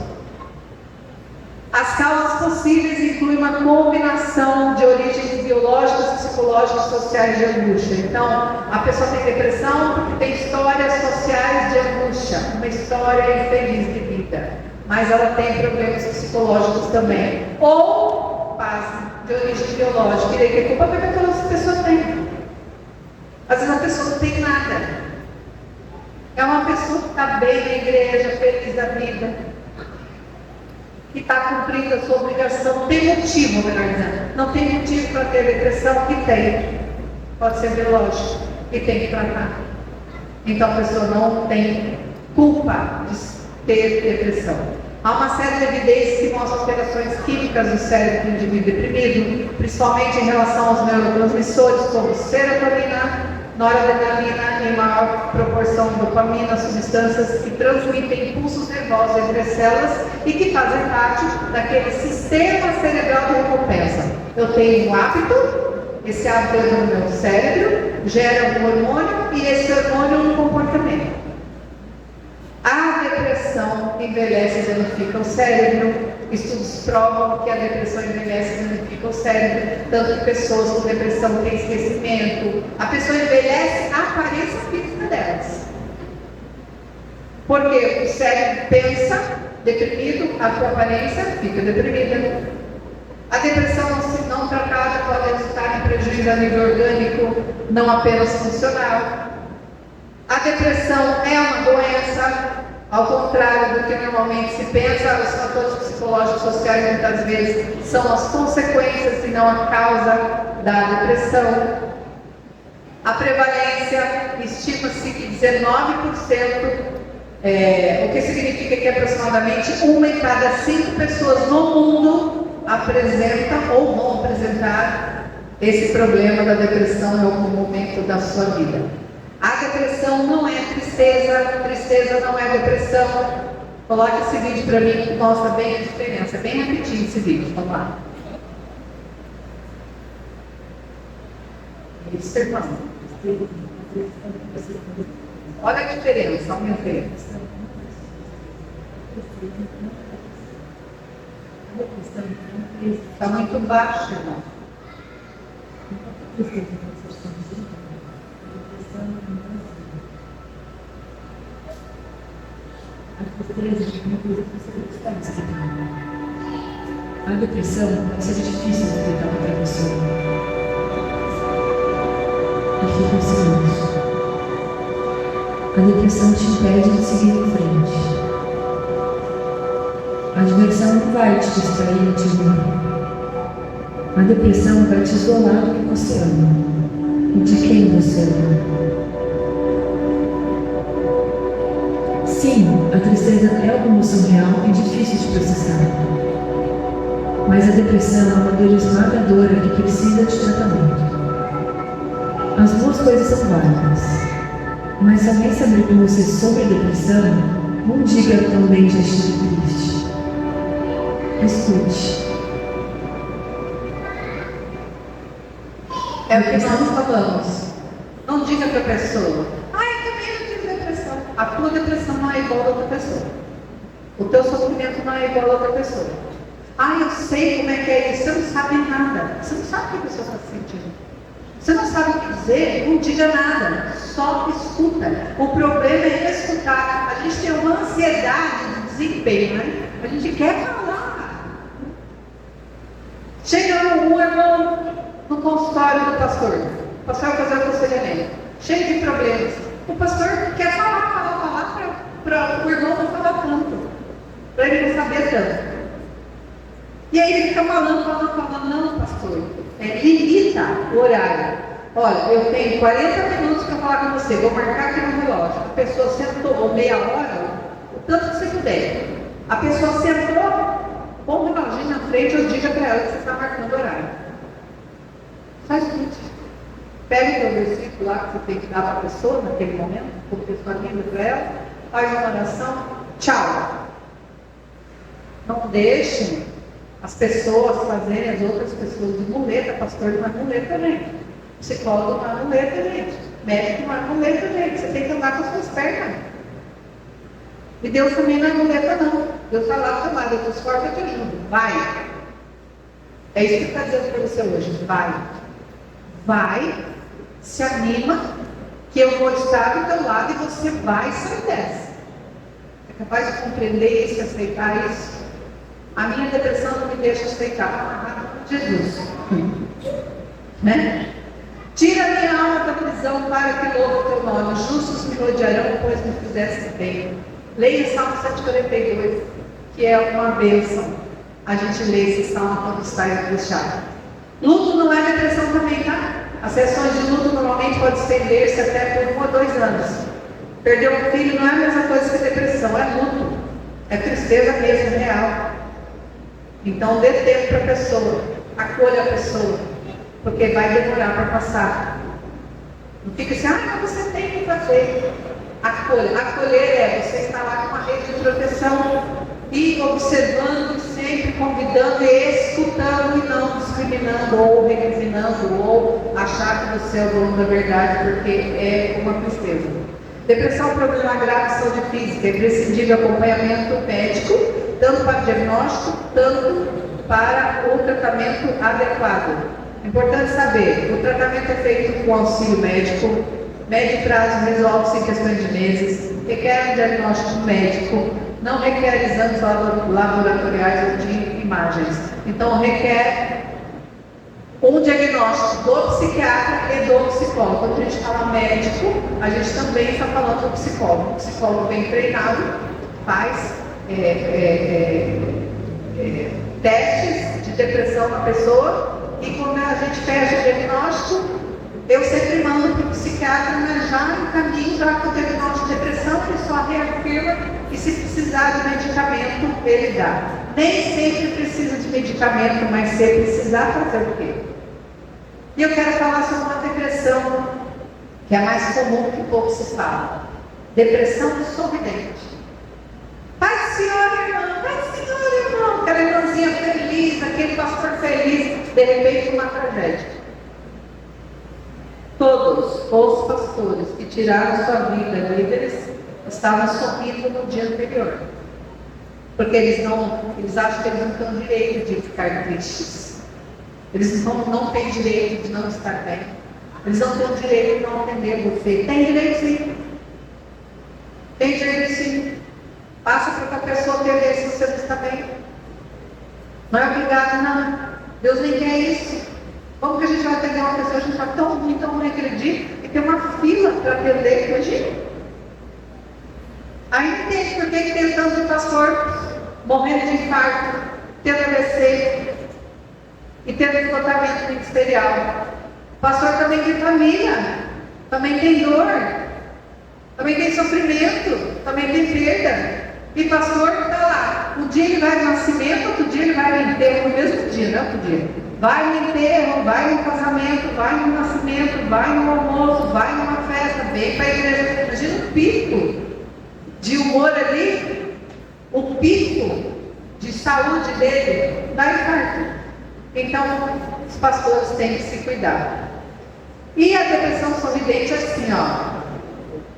As causas possíveis incluem uma combinação de origens biológicas, psicológicas, sociais de angústia. Então, a pessoa tem depressão porque tem histórias sociais de angústia, uma história infeliz de vida. Mas ela tem problemas psicológicos também. Ou, pasme, de origem biológica. E daí que culpa porque todas as pessoas têm. Às vezes a pessoa não tem nada. É uma pessoa que está bem na igreja, feliz da vida, que está cumprindo a sua obrigação, tem motivo, melhor dizendo. Não tem motivo para ter depressão, que tem. Pode ser biológico, e tem que tratar. Então a pessoa não tem culpa de ter depressão. Há uma série de evidências que mostram alterações químicas do cérebro do indivíduo deprimido, principalmente em relação aos neurotransmissores, como serotonina, noradrenalina, em maior proporção dopamina, substâncias que transmitem impulsos nervosos entre as células e que fazem parte daquele sistema cerebral de recompensa. Eu tenho um hábito, esse hábito entra no meu cérebro, gera um hormônio e esse hormônio um comportamento. A depressão envelhece e danifica o cérebro. Estudos provam que a depressão envelhece e danifica o cérebro. Tanto que pessoas com depressão têm esquecimento. A pessoa envelhece a aparência física delas. Porque o cérebro pensa deprimido, a sua aparência fica deprimida. A depressão não tratada pode resultar em prejuízo a nível orgânico, não apenas funcional. A depressão é uma doença, ao contrário do que normalmente se pensa, os fatores psicológicos e sociais muitas vezes são as consequências e não a causa da depressão. A prevalência, estima-se que 19%, o que significa que aproximadamente 1 em cada 5 pessoas no mundo apresenta ou vão apresentar esse problema da depressão em algum momento da sua vida. A depressão não é tristeza, tristeza não é depressão. Coloque esse vídeo para mim que mostra bem a diferença. Bem rapidinho esse vídeo, vamos lá. Isso, irmão. Olha a diferença, aumentei. Está muito baixo, irmão. A depressão pode ser difícil de lidar com outra pessoa. E fica ansioso. A depressão te impede de seguir em frente. A diversão não vai te distrair e te iluminar. A depressão vai te isolar do que você ama e de quem você ama. Sim, a tristeza é uma emoção real e difícil de processar. Mas a depressão é uma dor esmagadora que precisa de tratamento. As duas coisas são válidas. Mas se alguém saber com você sobre depressão, não diga também já estive triste. Escute. É o que nós falamos. Não diga para a pessoa, eu também não tive depressão. A tua depressão não é igual a outra pessoa. O teu sofrimento não é igual a outra pessoa. Eu sei como é que é isso. Você não sabe nada. Você não sabe o que a pessoa está sentindo. Você não sabe o que dizer, não diga nada. Só escuta. O problema é escutar. A gente tem uma ansiedade de desempenho, né? A gente quer falar. Chega um irmão no consultório do pastor. O pastor vai fazer o aconselhamento. Cheio de problemas. O pastor quer falar para o irmão não falar tanto. Para ele não saber tanto. E aí ele fica falando, não, pastor. Limita o horário. Olha, eu tenho 40 minutos para falar com você. Vou marcar aqui no relógio. A pessoa sentou meia hora, o tanto que você puder. A pessoa sentou, põe um reloginho na frente, eu digo para ela que você está marcando o horário. Faz isso. Pega o teu versículo lá que você tem que dar para a pessoa naquele momento, como pessoa linda para ela, faz uma oração, tchau. Não deixem as pessoas fazerem as outras pessoas de muleta. Pastor não é muleta, gente. Psicólogo não é muleta, gente. Médico não é muleta, gente. Você tem que andar com as suas pernas. E Deus também não é muleta, não. Deus está lá do seu lado, eu te esforço, eu te ajudo. Vai. É isso que está dizendo para você hoje. Vai. Vai, se anima, que eu vou estar do teu lado e você vai sair dessa. É capaz de compreender isso, aceitar isso? A minha depressão não me deixa aceitar. Jesus. Né? Tira a minha alma da prisão para que louve o teu nome. Justos me rodearão, pois me fizeste bem. Leia Salmo 142, que é uma bênção. A gente lê esse salmo quando está angustiado. Luto não é depressão também, tá? As sessões de luto normalmente podem estender-se até por 1 ou 2 anos. Perder um filho não é a mesma coisa que depressão, é luto. É tristeza mesmo, real. Então dê tempo para a pessoa, acolha a pessoa, porque vai demorar para passar. Não fica assim, mas você tem que fazer. Acolha. Acolher é você estar lá com uma rede de proteção e observando, sempre convidando e escutando e não discriminando ou recriminando ou achar que você é o dono da verdade, porque é uma tristeza. Depressão é um problema grave de saúde física, é imprescindível acompanhamento médico, tanto para o diagnóstico, tanto para o tratamento adequado. É importante saber, o tratamento é feito com auxílio médico, médio prazo, resolve-se em questões de meses, requer um diagnóstico médico, não requer exames laboratoriais ou de imagens. Então, requer um diagnóstico do psiquiatra e do psicólogo. Quando a gente fala médico, a gente também está falando do psicólogo. O psicólogo bem treinado faz testes de depressão na pessoa e quando a gente fecha o diagnóstico, eu sempre mando para o psiquiatra, mas já encaminho já com o diagnóstico de depressão, ele só reafirma e se precisar de medicamento, ele dá. Nem sempre precisa de medicamento, mas se precisar, fazer o quê? E eu quero falar sobre uma depressão que é a mais comum que pouco se fala. Depressão sorridente. Pai Senhor, irmão, aquela irmãzinha feliz, aquele pastor feliz, de repente uma tragédia. Todos os pastores que tiraram sua vida, líderes, estavam sorrindo no dia anterior. Porque eles acham que eles não têm direito de ficar tristes. Eles não têm direito de não estar bem. Eles não têm direito de não atender você. Tem direito sim. Tem direito sim. Passa para outra pessoa atender se você não está bem. Não é obrigado, não. Deus nem quer isso. Como que a gente vai atender uma pessoa? A gente está tão ruim aquele dia e tem uma fila para atender hoje. Aí entende por que tem tanto de pastor morrendo de infarto, tendo AVC e tendo esgotamento ministerial. O pastor também tem família, também tem dor, também tem sofrimento, também tem perda. E pastor está lá. Um dia ele vai no nascimento, outro dia ele vai no enterro, no mesmo dia, não é outro dia. Vai no enterro, vai no casamento, vai no nascimento, vai no almoço, vai numa festa, vem para a igreja. Imagina o pico de humor ali, o pico de saúde dele, dá infarto. Então, os pastores têm que se cuidar. E a depressão sorridente é assim, ó.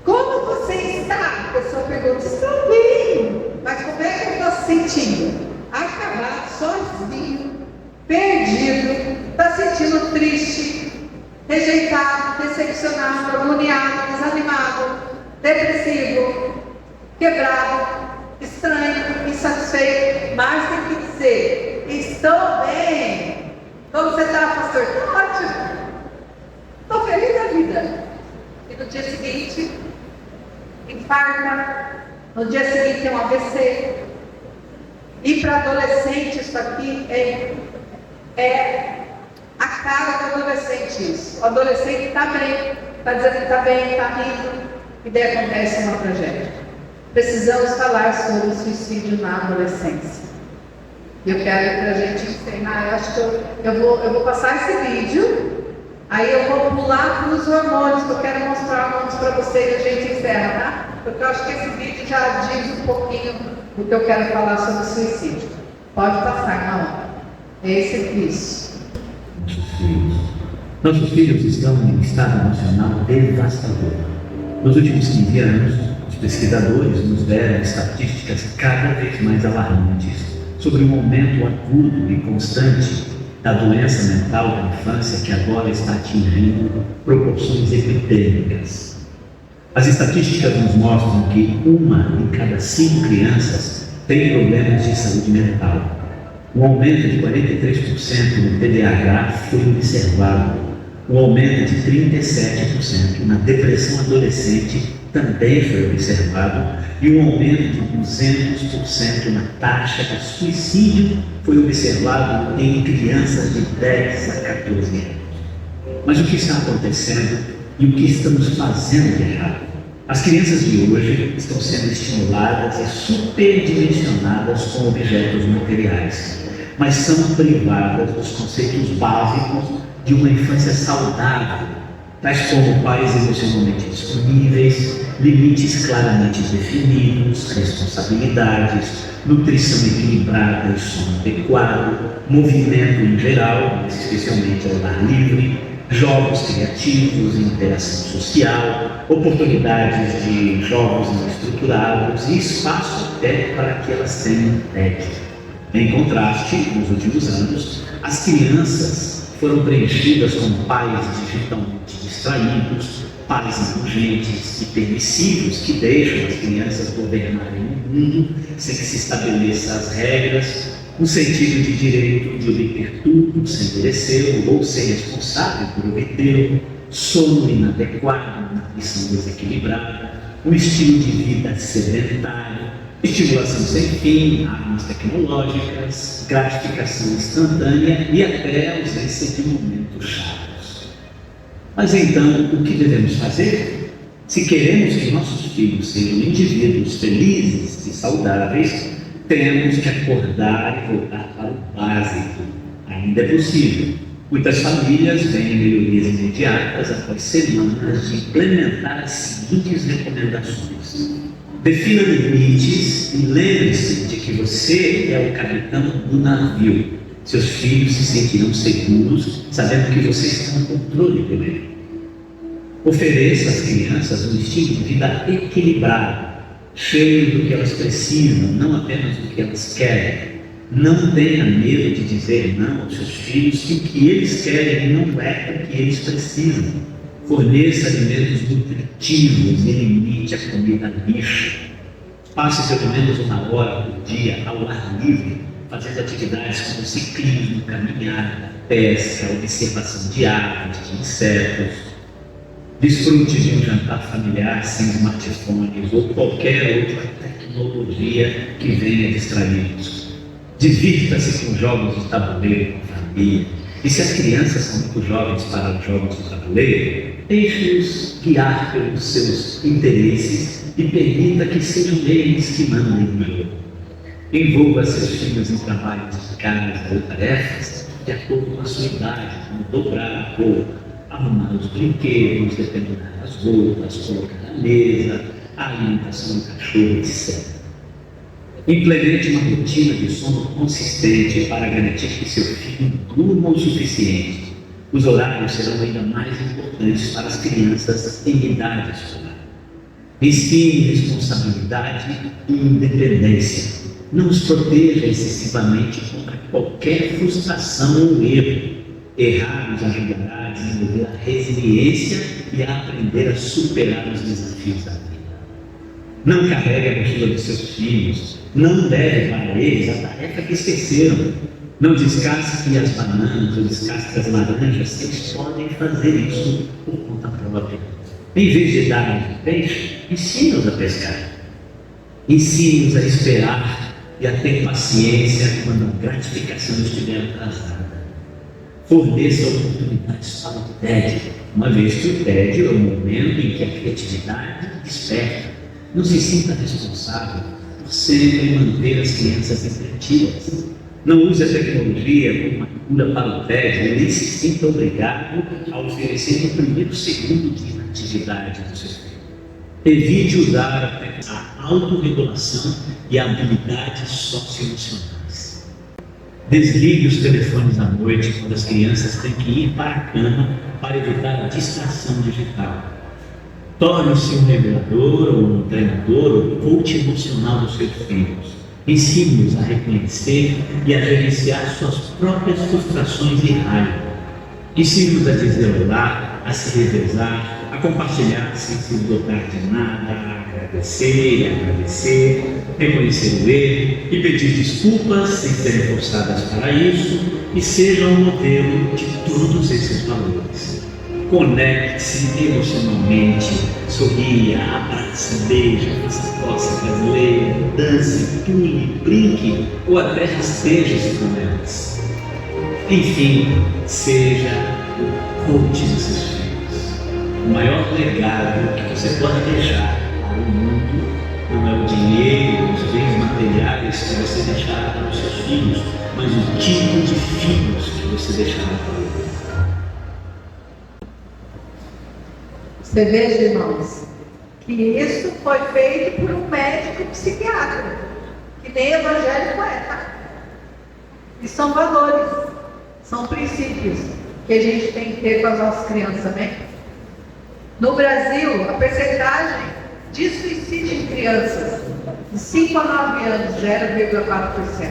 Como você está? A pessoa pergunta, estou bem. Mas como é que eu estou se sentindo? Acabado, sozinho, perdido, está sentindo triste, rejeitado, decepcionado, agoniado, desanimado, depressivo, quebrado, estranho, insatisfeito, mas tem que dizer, estou bem. Como você está, pastor? Estou ótimo. Estou feliz da vida. E no dia seguinte, infarta. No dia seguinte tem um AVC. E para adolescente isso aqui é a cara do adolescente isso. O adolescente está bem, está dizendo que está bem, está rindo. E daí acontece uma tragédia. Precisamos falar sobre o suicídio na adolescência. E eu quero para a gente encerrar, eu acho que eu vou passar esse vídeo, aí eu vou pular para os hormônios, que eu quero mostrar hormônios para vocês e a gente encerra, tá? Porque eu acho que esse vídeo já diz um pouquinho do que eu quero falar sobre o suicídio. Pode passar, não. Isso. Nossos filhos estão em estado emocional devastador. Nos últimos 15 anos, os pesquisadores nos deram estatísticas cada vez mais alarmantes sobre um aumento agudo e constante da doença mental da infância que agora está atingindo proporções epidêmicas. As estatísticas nos mostram que 1 em cada 5 crianças tem problemas de saúde mental. Um aumento de 43% no TDAH foi observado. Um aumento de 37% na depressão adolescente também foi observado. E um aumento de 200% na taxa de suicídio foi observado em crianças de 10 a 14 anos. Mas o que está acontecendo e o que estamos fazendo de errado? As crianças de hoje estão sendo estimuladas e superdimensionadas com objetos materiais, mas são privadas dos conceitos básicos de uma infância saudável, tais como pais emocionalmente disponíveis, limites claramente definidos, responsabilidades, nutrição equilibrada e sono adequado, movimento em geral, mas especialmente ao ar livre, jogos criativos, interação social, oportunidades de jogos não estruturados e espaço até para que elas tenham tédio. Em contraste, nos últimos anos, as crianças foram preenchidas com pais digitalmente distraídos, pais indulgentes e permissivos que deixam as crianças governarem o mundo sem que se estabeleça as regras, um sentido de direito de obter tudo sem merecê-lo ou ser responsável por obtê-lo, sono inadequado, nutrição desequilibrada, um estilo de vida sedentário, estimulação sem fim, armas tecnológicas, gratificação instantânea e até ausência de momentos chatos. Mas então, o que devemos fazer? Se queremos que nossos filhos sejam indivíduos felizes e saudáveis, temos que acordar e voltar para o básico. Ainda é possível. Muitas famílias veem melhorias imediatas após semanas de implementar as seguintes recomendações. Defina limites e lembre-se de que você é o capitão do navio. Seus filhos se sentirão seguros, sabendo que você está no controle dele. Ofereça às crianças um estilo de vida equilibrado, cheio do que elas precisam, não apenas do que elas querem. Não tenha medo de dizer não aos seus filhos que o que eles querem não é o que eles precisam. Forneça alimentos nutritivos e limite a comida lixo. Passe pelo menos 1 hora por dia ao ar livre, fazendo atividades como ciclismo, caminhada, pesca, observação de aves, de insetos. Desfrute de um jantar familiar sem smartphones ou qualquer outra tecnologia que venha distraí-los. Divirta-se com jogos de tabuleiro com a família. E se as crianças são muito jovens para os jogos de tabuleiro, deixe-os guiar pelos seus interesses e permita que sejam eles que mandem no jogo. Envolva seus filhos em trabalhos de casa ou tarefas de acordo com a sua idade, como dobrar a roupa, arrumar os brinquedos, determinar as roupas, colocar na mesa, a alimentação do cachorro, etc. Implemente uma rotina de sono consistente para garantir que seu filho durma o suficiente. Os horários serão ainda mais importantes para as crianças em idade escolar. Ensine responsabilidade e independência. Não os proteja excessivamente contra qualquer frustração ou erro. Errar os ajudará a desenvolver a resiliência e a aprender a superar os desafios da vida. Não carregue a mochila dos seus filhos. Não leve para eles a tarefa que esqueceram. Não descasque as bananas ou descasque as laranjas, eles podem fazer isso por conta própria. Em vez de dar de peixe, ensine-os a pescar. Ensine-os a esperar e a ter paciência quando a gratificação estiver atrasada. Forneça oportunidades para o tédio, uma vez que o tédio é o momento em que a criatividade desperta. Não se sinta responsável por sempre manter as crianças entretidas. Não use a tecnologia como uma cura para o tédio e nem se sinta obrigado a oferecer o primeiro segundo de inatividade do seu filho. Evite usar a autorregulação e habilidades socioemocionais. Desligue os telefones à noite quando as crianças têm que ir para a cama para evitar a distração digital. Torne-se um regulador ou um treinador ou coach emocional dos seus filhos. Ensine-os a reconhecer e a gerenciar suas próprias frustrações e raiva. Ensine-os a dizer olá, a se revezar, a compartilhar sem se esgotar de nada, a agradecer e agradecer, reconhecer o erro e pedir desculpas sem serem forçadas para isso e sejam o modelo de todos esses valores. Conecte-se emocionalmente, sorria, abrace, beije, faça tosse brasileira, dance, pule, brinque ou até rasteje com elas. Enfim, seja o coach dos seus filhos. O maior legado que você pode deixar ao mundo não é o dinheiro, os bens materiais que você deixará para os seus filhos, mas o tipo de filhos que você deixará para eles. Você veja, irmãos, que isso foi feito por um médico psiquiatra, que nem evangélico é, tá? E são valores, são princípios que a gente tem que ter com as nossas crianças também. No Brasil, a percentagem de suicídio em crianças de 5 a 9 anos, 0,4%.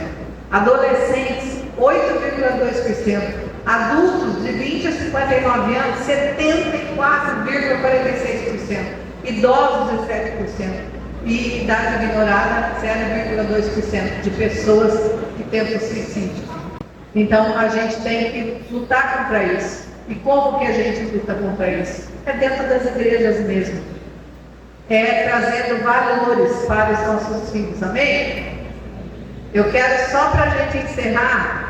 Adolescentes, 8,2%. Adultos de 20 a 59 anos, 74,46%. Idosos, 17%. E idade ignorada, 0,2% de pessoas que tentam suicídio. Então, a gente tem que lutar contra isso. E como que a gente luta contra isso? É dentro das igrejas mesmo. É trazendo valores para os nossos filhos. Amém? Eu quero só para a gente encerrar,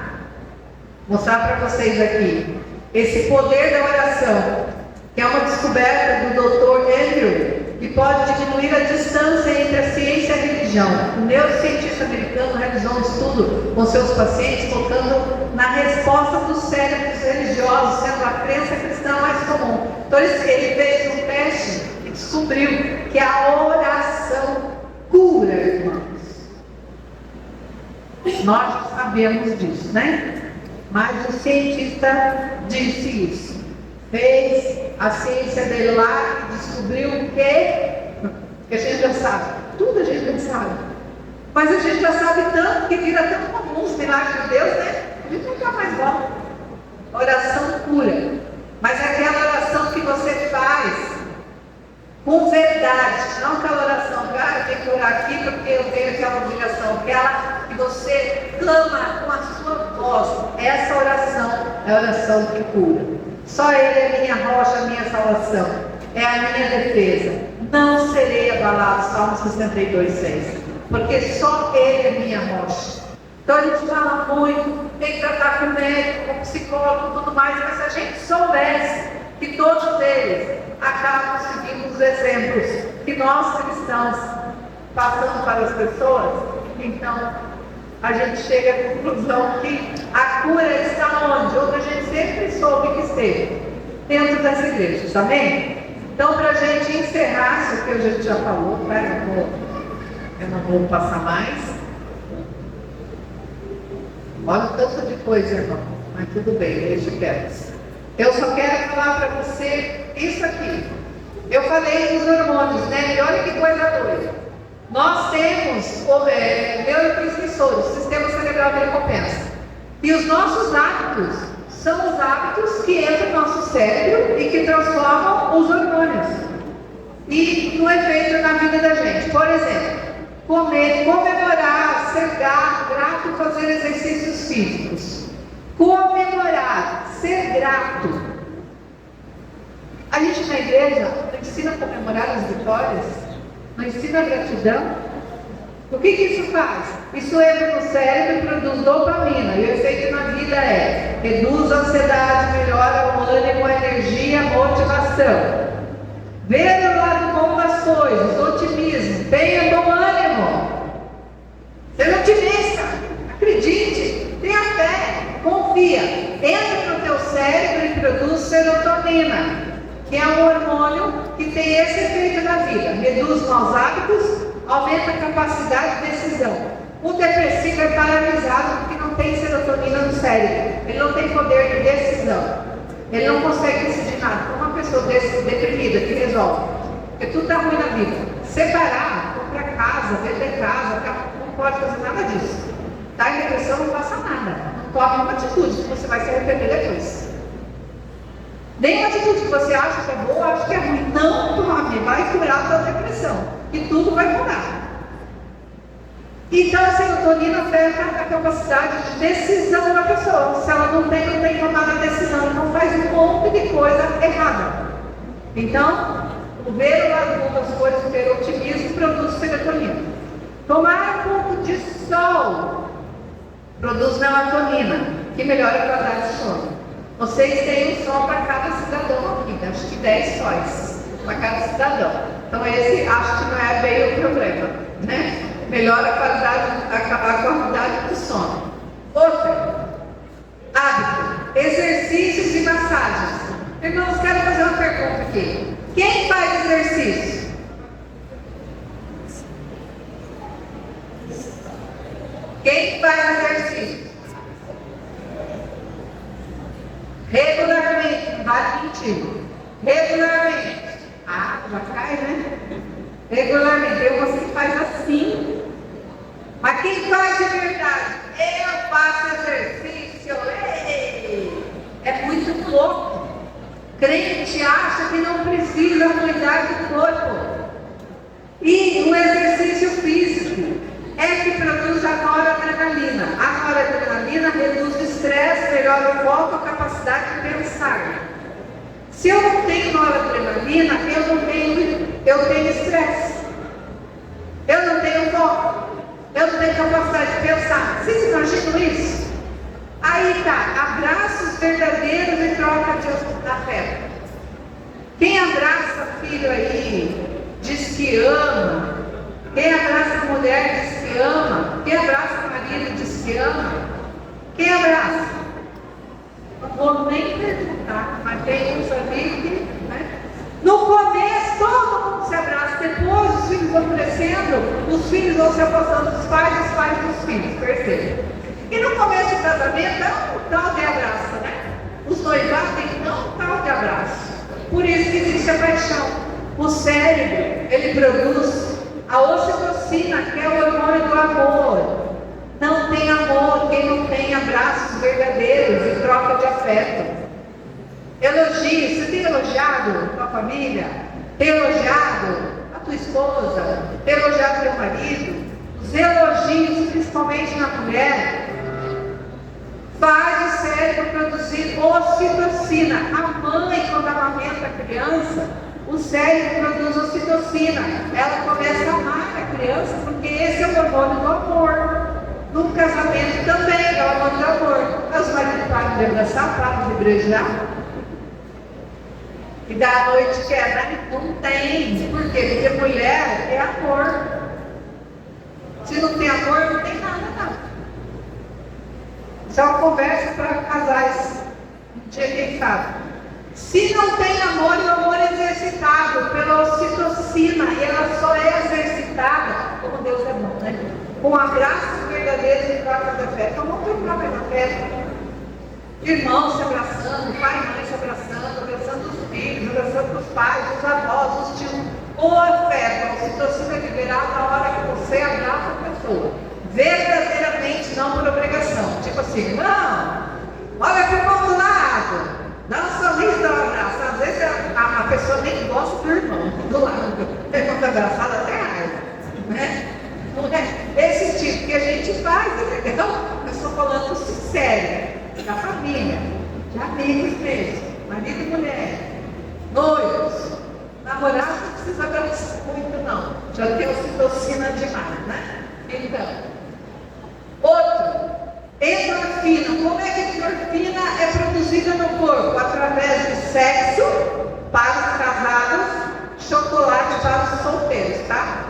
mostrar para vocês aqui esse poder da oração, que é uma descoberta do Dr. Andrew, que pode diminuir a distância entre a ciência e a religião. O neurocientista americano realizou um estudo com seus pacientes focando na resposta dos cérebros religiosos, sendo a crença cristã mais comum. Então ele fez um teste e descobriu que a oração cura, irmãos. Nós já sabemos disso, né? Mas o cientista disse isso. Fez a ciência dele lá e descobriu o que a gente já sabe. Tudo a gente já sabe. Mas a gente já sabe tanto que vira tão comum os milagres de Deus, né? A gente nunca mais volta. Oração cura. Mas é aquela oração que você faz com verdade. Não aquela oração que eu tenho que orar aqui porque eu tenho aquela obrigação. Aquela que você clama com a sua voz. Essa oração é a oração que cura. Só Ele é minha rocha, a minha salvação. É a minha defesa. Não serei abalado. Salmo 62:6. Porque só Ele é minha rocha. Então a gente fala muito, tem que tratar com o médico, com o psicólogo e tudo mais, mas se a gente soubesse que todos eles acabam seguindo os exemplos que nós cristãos passamos para as pessoas, então a gente chega à conclusão que a cura está onde? Onde a gente sempre soube que esteve, dentro das igrejas, amém? Então, para a gente encerrar isso que a gente já falou, tá? Eu não vou passar mais. Olha o tanto de coisa, irmão, mas tudo bem, deixa quieto. Eu só quero falar para você isso aqui. Eu falei dos hormônios, né? E olha que coisa doida. Nós temos neurotransmissores, sistema cerebral de recompensa. E os nossos hábitos são os hábitos que entram no nosso cérebro e que transformam os hormônios. E no efeito na vida da gente. Por exemplo, comer, comemorar, ser grato e fazer exercícios físicos. Comemorar, ser grato. A gente na igreja não ensina a comemorar as vitórias, não ensina a gratidão. O que isso faz? Isso entra no cérebro e produz dopamina. E o efeito na vida é: reduz a ansiedade, melhora o ânimo, a energia, a motivação. Ver o lado bom das coisas, otimismo, tenha bom ânimo. Seja otimista, acredite, tenha fé, confia. Entra no teu cérebro e produz serotonina, que é um hormônio que tem esse efeito na vida. Reduz maus hábitos, aumenta a capacidade de decisão. O depressivo é paralisado porque não tem serotonina no cérebro. Ele não tem poder de decisão. Ele não consegue decidir nada. Como uma pessoa deprimida que resolve. Porque tudo está ruim na vida. Separar, comprar casa, vender casa, não pode fazer nada disso. Está em depressão, não faça nada. Não tome uma atitude, que você vai se arrepender depois. Nenhuma atitude que você acha que é boa, acha que é ruim. Não tome, vai curar a sua depressão. E tudo vai mudar. Então a serotonina afeta a capacidade de decisão da pessoa. Se ela não tem tomado a decisão, então faz um monte de coisa errada. Então, o ver o lado bom das coisas, ter otimismo, produz serotonina. Tomar um pouco de sol produz melatonina, que melhora a qualidade de sono. Vocês têm um sol para cada cidadão aqui, acho que 10 sóis para cada cidadão. Então esse acho que não é bem o problema, né? Melhora a qualidade do sono. Outro hábito, exercícios e massagens. Irmãos, quero fazer uma pergunta aqui. Quem faz exercício? Quem faz exercício? Regularmente, não vale mentir. Regularmente. Ah, já cai, né? Regularmente. Tem você que faz assim. Mas quem faz de verdade? Eu faço exercício. Ei! É muito louco. Crente acha que não precisa cuidar do corpo. E o exercício físico é que produz a noradrenalina. A noradrenalina reduz o estresse, melhora o foco, a capacidade de pensar. Se eu não tenho noradrenalina, eu tenho estresse. Eu não tenho foco. Eu não tenho capacidade de pensar. Vocês imaginam isso? Aí tá, abraços verdadeiros e troca de afeto. Quem abraça filho aí, diz que ama. Quem abraça mulher diz que ama. Quem abraça marido diz que ama. Quem abraça? Não vou nem perguntar, mas tem uns amigos que, né? No começo todo mundo se abraça, depois os filhos vão crescendo, os filhos vão se afastando dos pais, os pais dos filhos, percebem? E no começo do casamento é um tal de abraço, né? Os noivados têm um tal de abraço. Por isso que existe a paixão. O cérebro, ele produz a ocitocina, que é o hormônio do amor. Não tem amor quem não tem abraços verdadeiros e troca de afeto. Elogios. Você tem elogiado a tua família? Tem elogiado a tua esposa? Tem elogiado teu marido? Os elogios, principalmente na mulher, faz o cérebro produzir ocitocina. A mãe, quando amamenta a criança, o cérebro produz ocitocina. Ela começa a amar a criança, porque esse é o hormônio do amor. No casamento também é o hormônio do amor. Os maridos param de abraçar, param de beijar. E da noite quebra, não tem. Por quê? Porque mulher é amor. Se não tem amor, não tem nada, não. Isso é uma conversa para casais. Um dia quem sabe. Se não tem amor, o amor é exercitado pela ocitocina. E ela só é exercitada, como Deus é bom, né? Com abraços verdadeiros e trocas de afeto. Então vamos trocar mais afeto. Irmãos se abraçando, pai e mãe se abraçando os filhos, abraçando os pais, os avós, os tios. O afeto, a ocitocina é liberada na hora que você abraça a pessoa. Verdadeiramente, não por obrigação. Tipo assim, não, olha para o irmão do lado, dá um sorriso, dá um abraço. Às vezes a pessoa nem gosta do irmão do lado. Quando abraçada até raiva, né? Não é esse tipo que a gente faz, entendeu? Eu estou falando sincero, da família, de amigos mesmo, marido e mulher, noivos, namorados não precisa abraçar muito não, já tem ocitocina demais, né? Então, outro, endorfina. Como é que a endorfina é produzida no corpo? Através de sexo para os casados, chocolate para os solteiros, tá?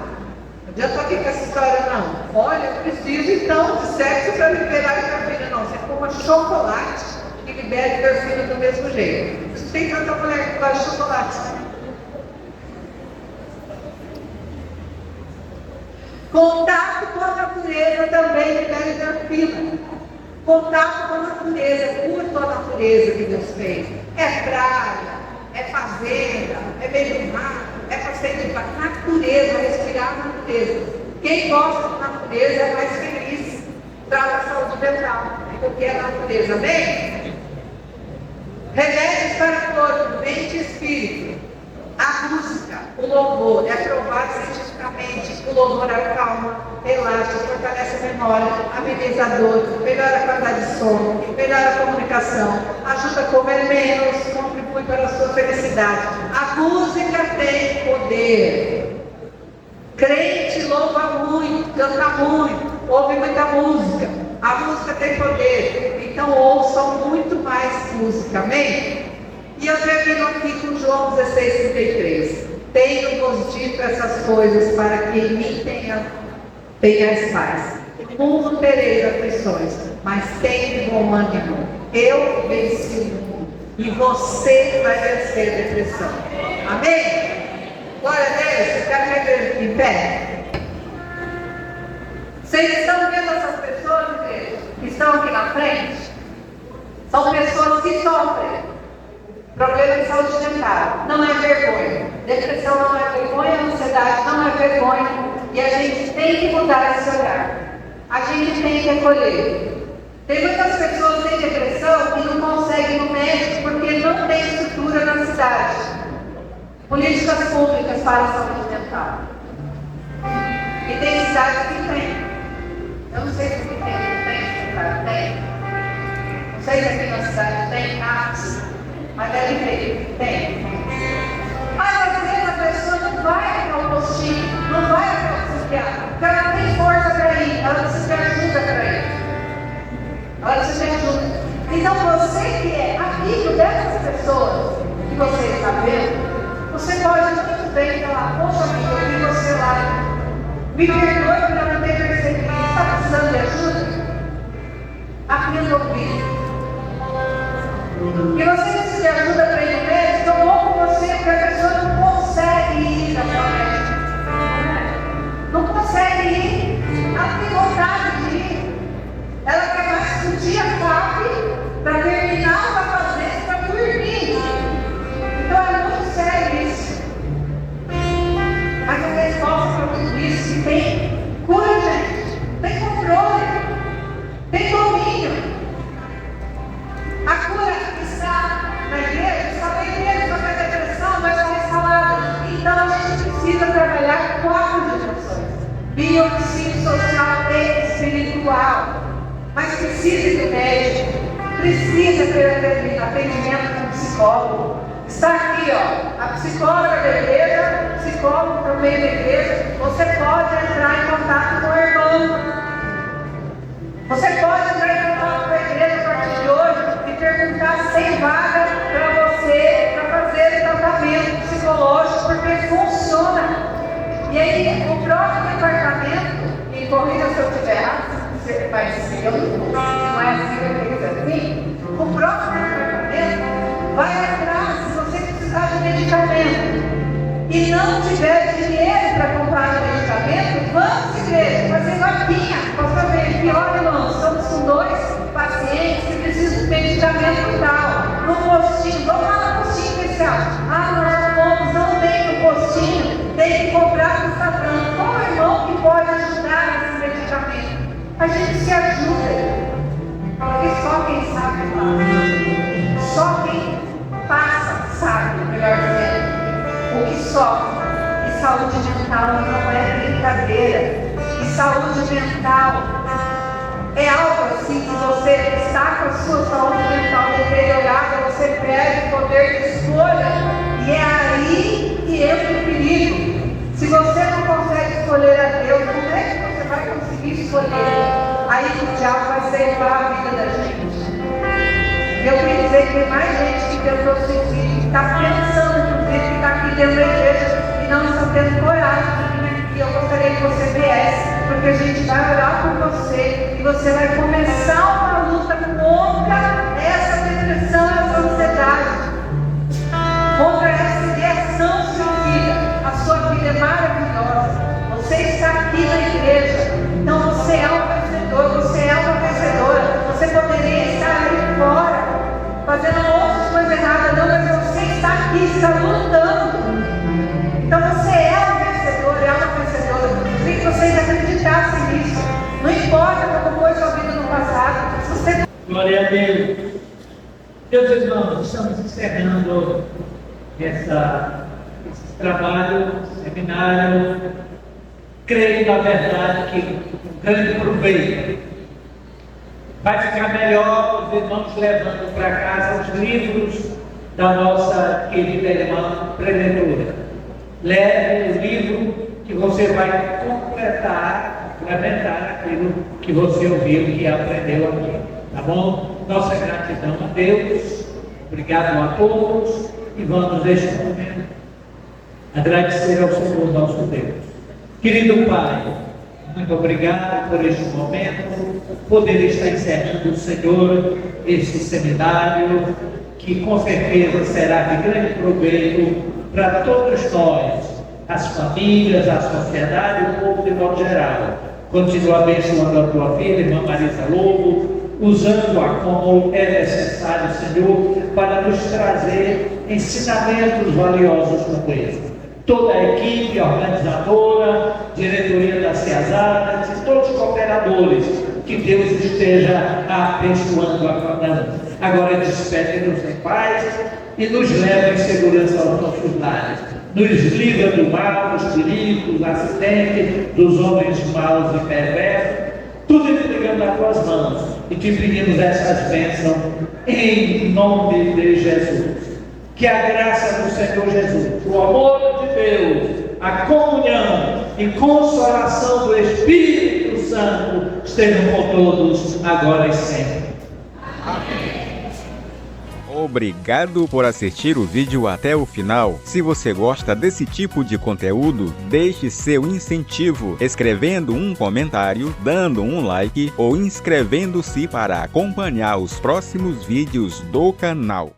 Não adianta aqui com essa história não. Olha, eu preciso então de sexo para liberar endorfina. Não, você coma chocolate e libera endorfina do mesmo jeito. Não tem tanta mulher que gosta de chocolate. Contato com a natureza também libera endorfina. Contato com a natureza, curto a natureza que Deus fez. É praia, é fazenda, é meio do mar, é passeio de natureza, respirar a natureza. Quem gosta da natureza é mais feliz, traz a saúde mental, porque é a natureza. Amém? Remédios para o corpo, mente e espírito. A música, o louvor, é provado cientificamente. O louvor acalma, relaxa, fortalece a memória, amenizador, melhora a qualidade de sono, melhora a comunicação, ajuda a comer menos, contribui para a sua felicidade. A música tem poder. Crente louva muito, canta muito, ouve muita música. A música tem poder, então ouçam muito mais música, amém? E eu termino aqui com João 16:33. Tenho-vos dito essas coisas para que em mim tenhais paz. No mundo tereis aflições, mas tenha bom ânimo. Eu venci o mundo e você vai vencer a depressão. Amém? Glória a Deus. Você está me vendo em pé? Vocês estão vendo essas pessoas, igreja, que estão aqui na frente? São pessoas que sofrem problema de saúde mental. Não é vergonha. Depressão não é vergonha, ansiedade não é vergonha. E a gente tem que mudar esse olhar. A gente tem que acolher. Tem muitas pessoas que têm depressão e não conseguem ir no médico porque não tem estrutura na cidade. Políticas públicas para a saúde mental. E tem cidades que tem. Eu não sei se tem, não tem. Não sei se aqui na cidade tem casos. Mas deve ter, tem. Mas às vezes a pessoa não vai para o postinho, não vai para o psiquiatra, porque ela não tem força para ir, ela precisa de ajuda para ir. Ela precisa de ajuda. Então você que é amigo dessas pessoas que você está vendo, você pode muito bem falar, poxa amigo, eu vi você lá. Me perdoe por eu não ter percebido. Está precisando de ajuda? Aprenda a ouvir. E você precisa de ajuda para ir no médico, eu vou com você, porque a pessoa não consegue ir até o médico. Não consegue ir. Ela tem vontade de ir. Ela quer mais que o dia acabe para terminar o fazer para dormir. Então é muito sério isso. Mas a resposta para tudo isso tem cura, gente. Tem controle. Tem domínio. A cura está na igreja, está na igreja, está na depressão, vai estar instalada. Então a gente precisa trabalhar 4 dimensões: biopsicossocial e espiritual. Mas precisa do médico, precisa ter atendimento com psicólogo. Está aqui, ó, a psicóloga da igreja, psicólogo também da igreja. Você pode entrar em contato com o irmão. Você pode entrar em contato com a igreja a partir de hoje e perguntar se tem vaga para você, para fazer o tratamento psicológico, porque funciona. E aí, o próprio departamento, me corrija se eu estiver errado, você vai dizer, eu não é assim que eu dizer assim, o próprio departamento vai atrás se você precisar de medicamento e não tiver dinheiro para comprar o medicamento, vamos, igreja, fazer vaquinha. Pastor Felipe, olha, irmãos, estamos com 2 pacientes pacientes que precisam de medicamento tal. No postinho, vamos lá no postinho especial. Não tem no postinho, tem que comprar no Instagram. Qual é o irmão que pode ajudar nesse medicamento? A gente se ajuda. Porque só quem sabe faz. Só quem passa sabe, melhor dizendo, o que sofre. E saúde mental não é brincadeira. E saúde mental é algo assim que você está com a sua saúde mental deteriorada, você perde o poder de escolha. E é aí que entra o perigo. Se você não consegue escolher a Deus, como é que você vai conseguir escolher? Aí que o diabo vai ceifar a vida da gente. Eu queria dizer que tem mais gente que tentou suicídio, que está pensando, inclusive, que está aqui dentro da igreja e não está tendo coragem de vir aqui. Eu gostaria que você viesse, porque a gente vai orar por você e você vai começar uma luta contra essa depressão, essa ansiedade, contra essa ideação suicida. A sua vida é maravilhosa. Você está aqui na igreja, então você é um vencedor, você é uma vencedora. Você poderia estar aí fora, fazendo outras coisas erradas, não, mas você está aqui, está lutando. Então você é um vencedor, é uma vencedora. Eu queria que vocês acreditassem nisso. Não importa como foi sua vida no passado. Se você... Glória a Deus. Meus irmãos, estamos encerrando esse trabalho, seminário. Creio, na verdade, que um grande proveito. Vai ficar melhor os irmãos levando para casa os livros da nossa querida irmã preletora. Leve o livro que você vai complementar aquilo que você ouviu, que aprendeu aqui. Tá bom? Nossa gratidão a Deus. Obrigado a todos. E vamos, neste momento, agradecer ao Senhor nosso Deus. Querido Pai, muito obrigado por este momento, poder estar encerrando o Senhor, este seminário, que com certeza será de grande proveito para todos nós, as famílias, a sociedade, o povo de modo geral. Continua abençoando a tua filha, irmã Marisa Lobo, usando-a como é necessário, Senhor, para nos trazer ensinamentos valiosos como esse. Toda a equipe organizadora, diretoria da CEASAD, e todos os cooperadores, que Deus esteja abençoando a cada um. Agora despede-nos em paz e nos leva em segurança aos nossos lares. Nos livra do mal, dos perigos, dos acidentes, dos homens maus e perversos. Tudo entregando nas tuas mãos e te pedimos essas bênçãos em nome de Jesus. Que a graça do Senhor Jesus, o amor de Deus, a comunhão e consolação do Espírito Santo estejam com todos, agora e sempre. Amém. Obrigado por assistir o vídeo até o final. Se você gosta desse tipo de conteúdo, deixe seu incentivo escrevendo um comentário, dando um like ou inscrevendo-se para acompanhar os próximos vídeos do canal.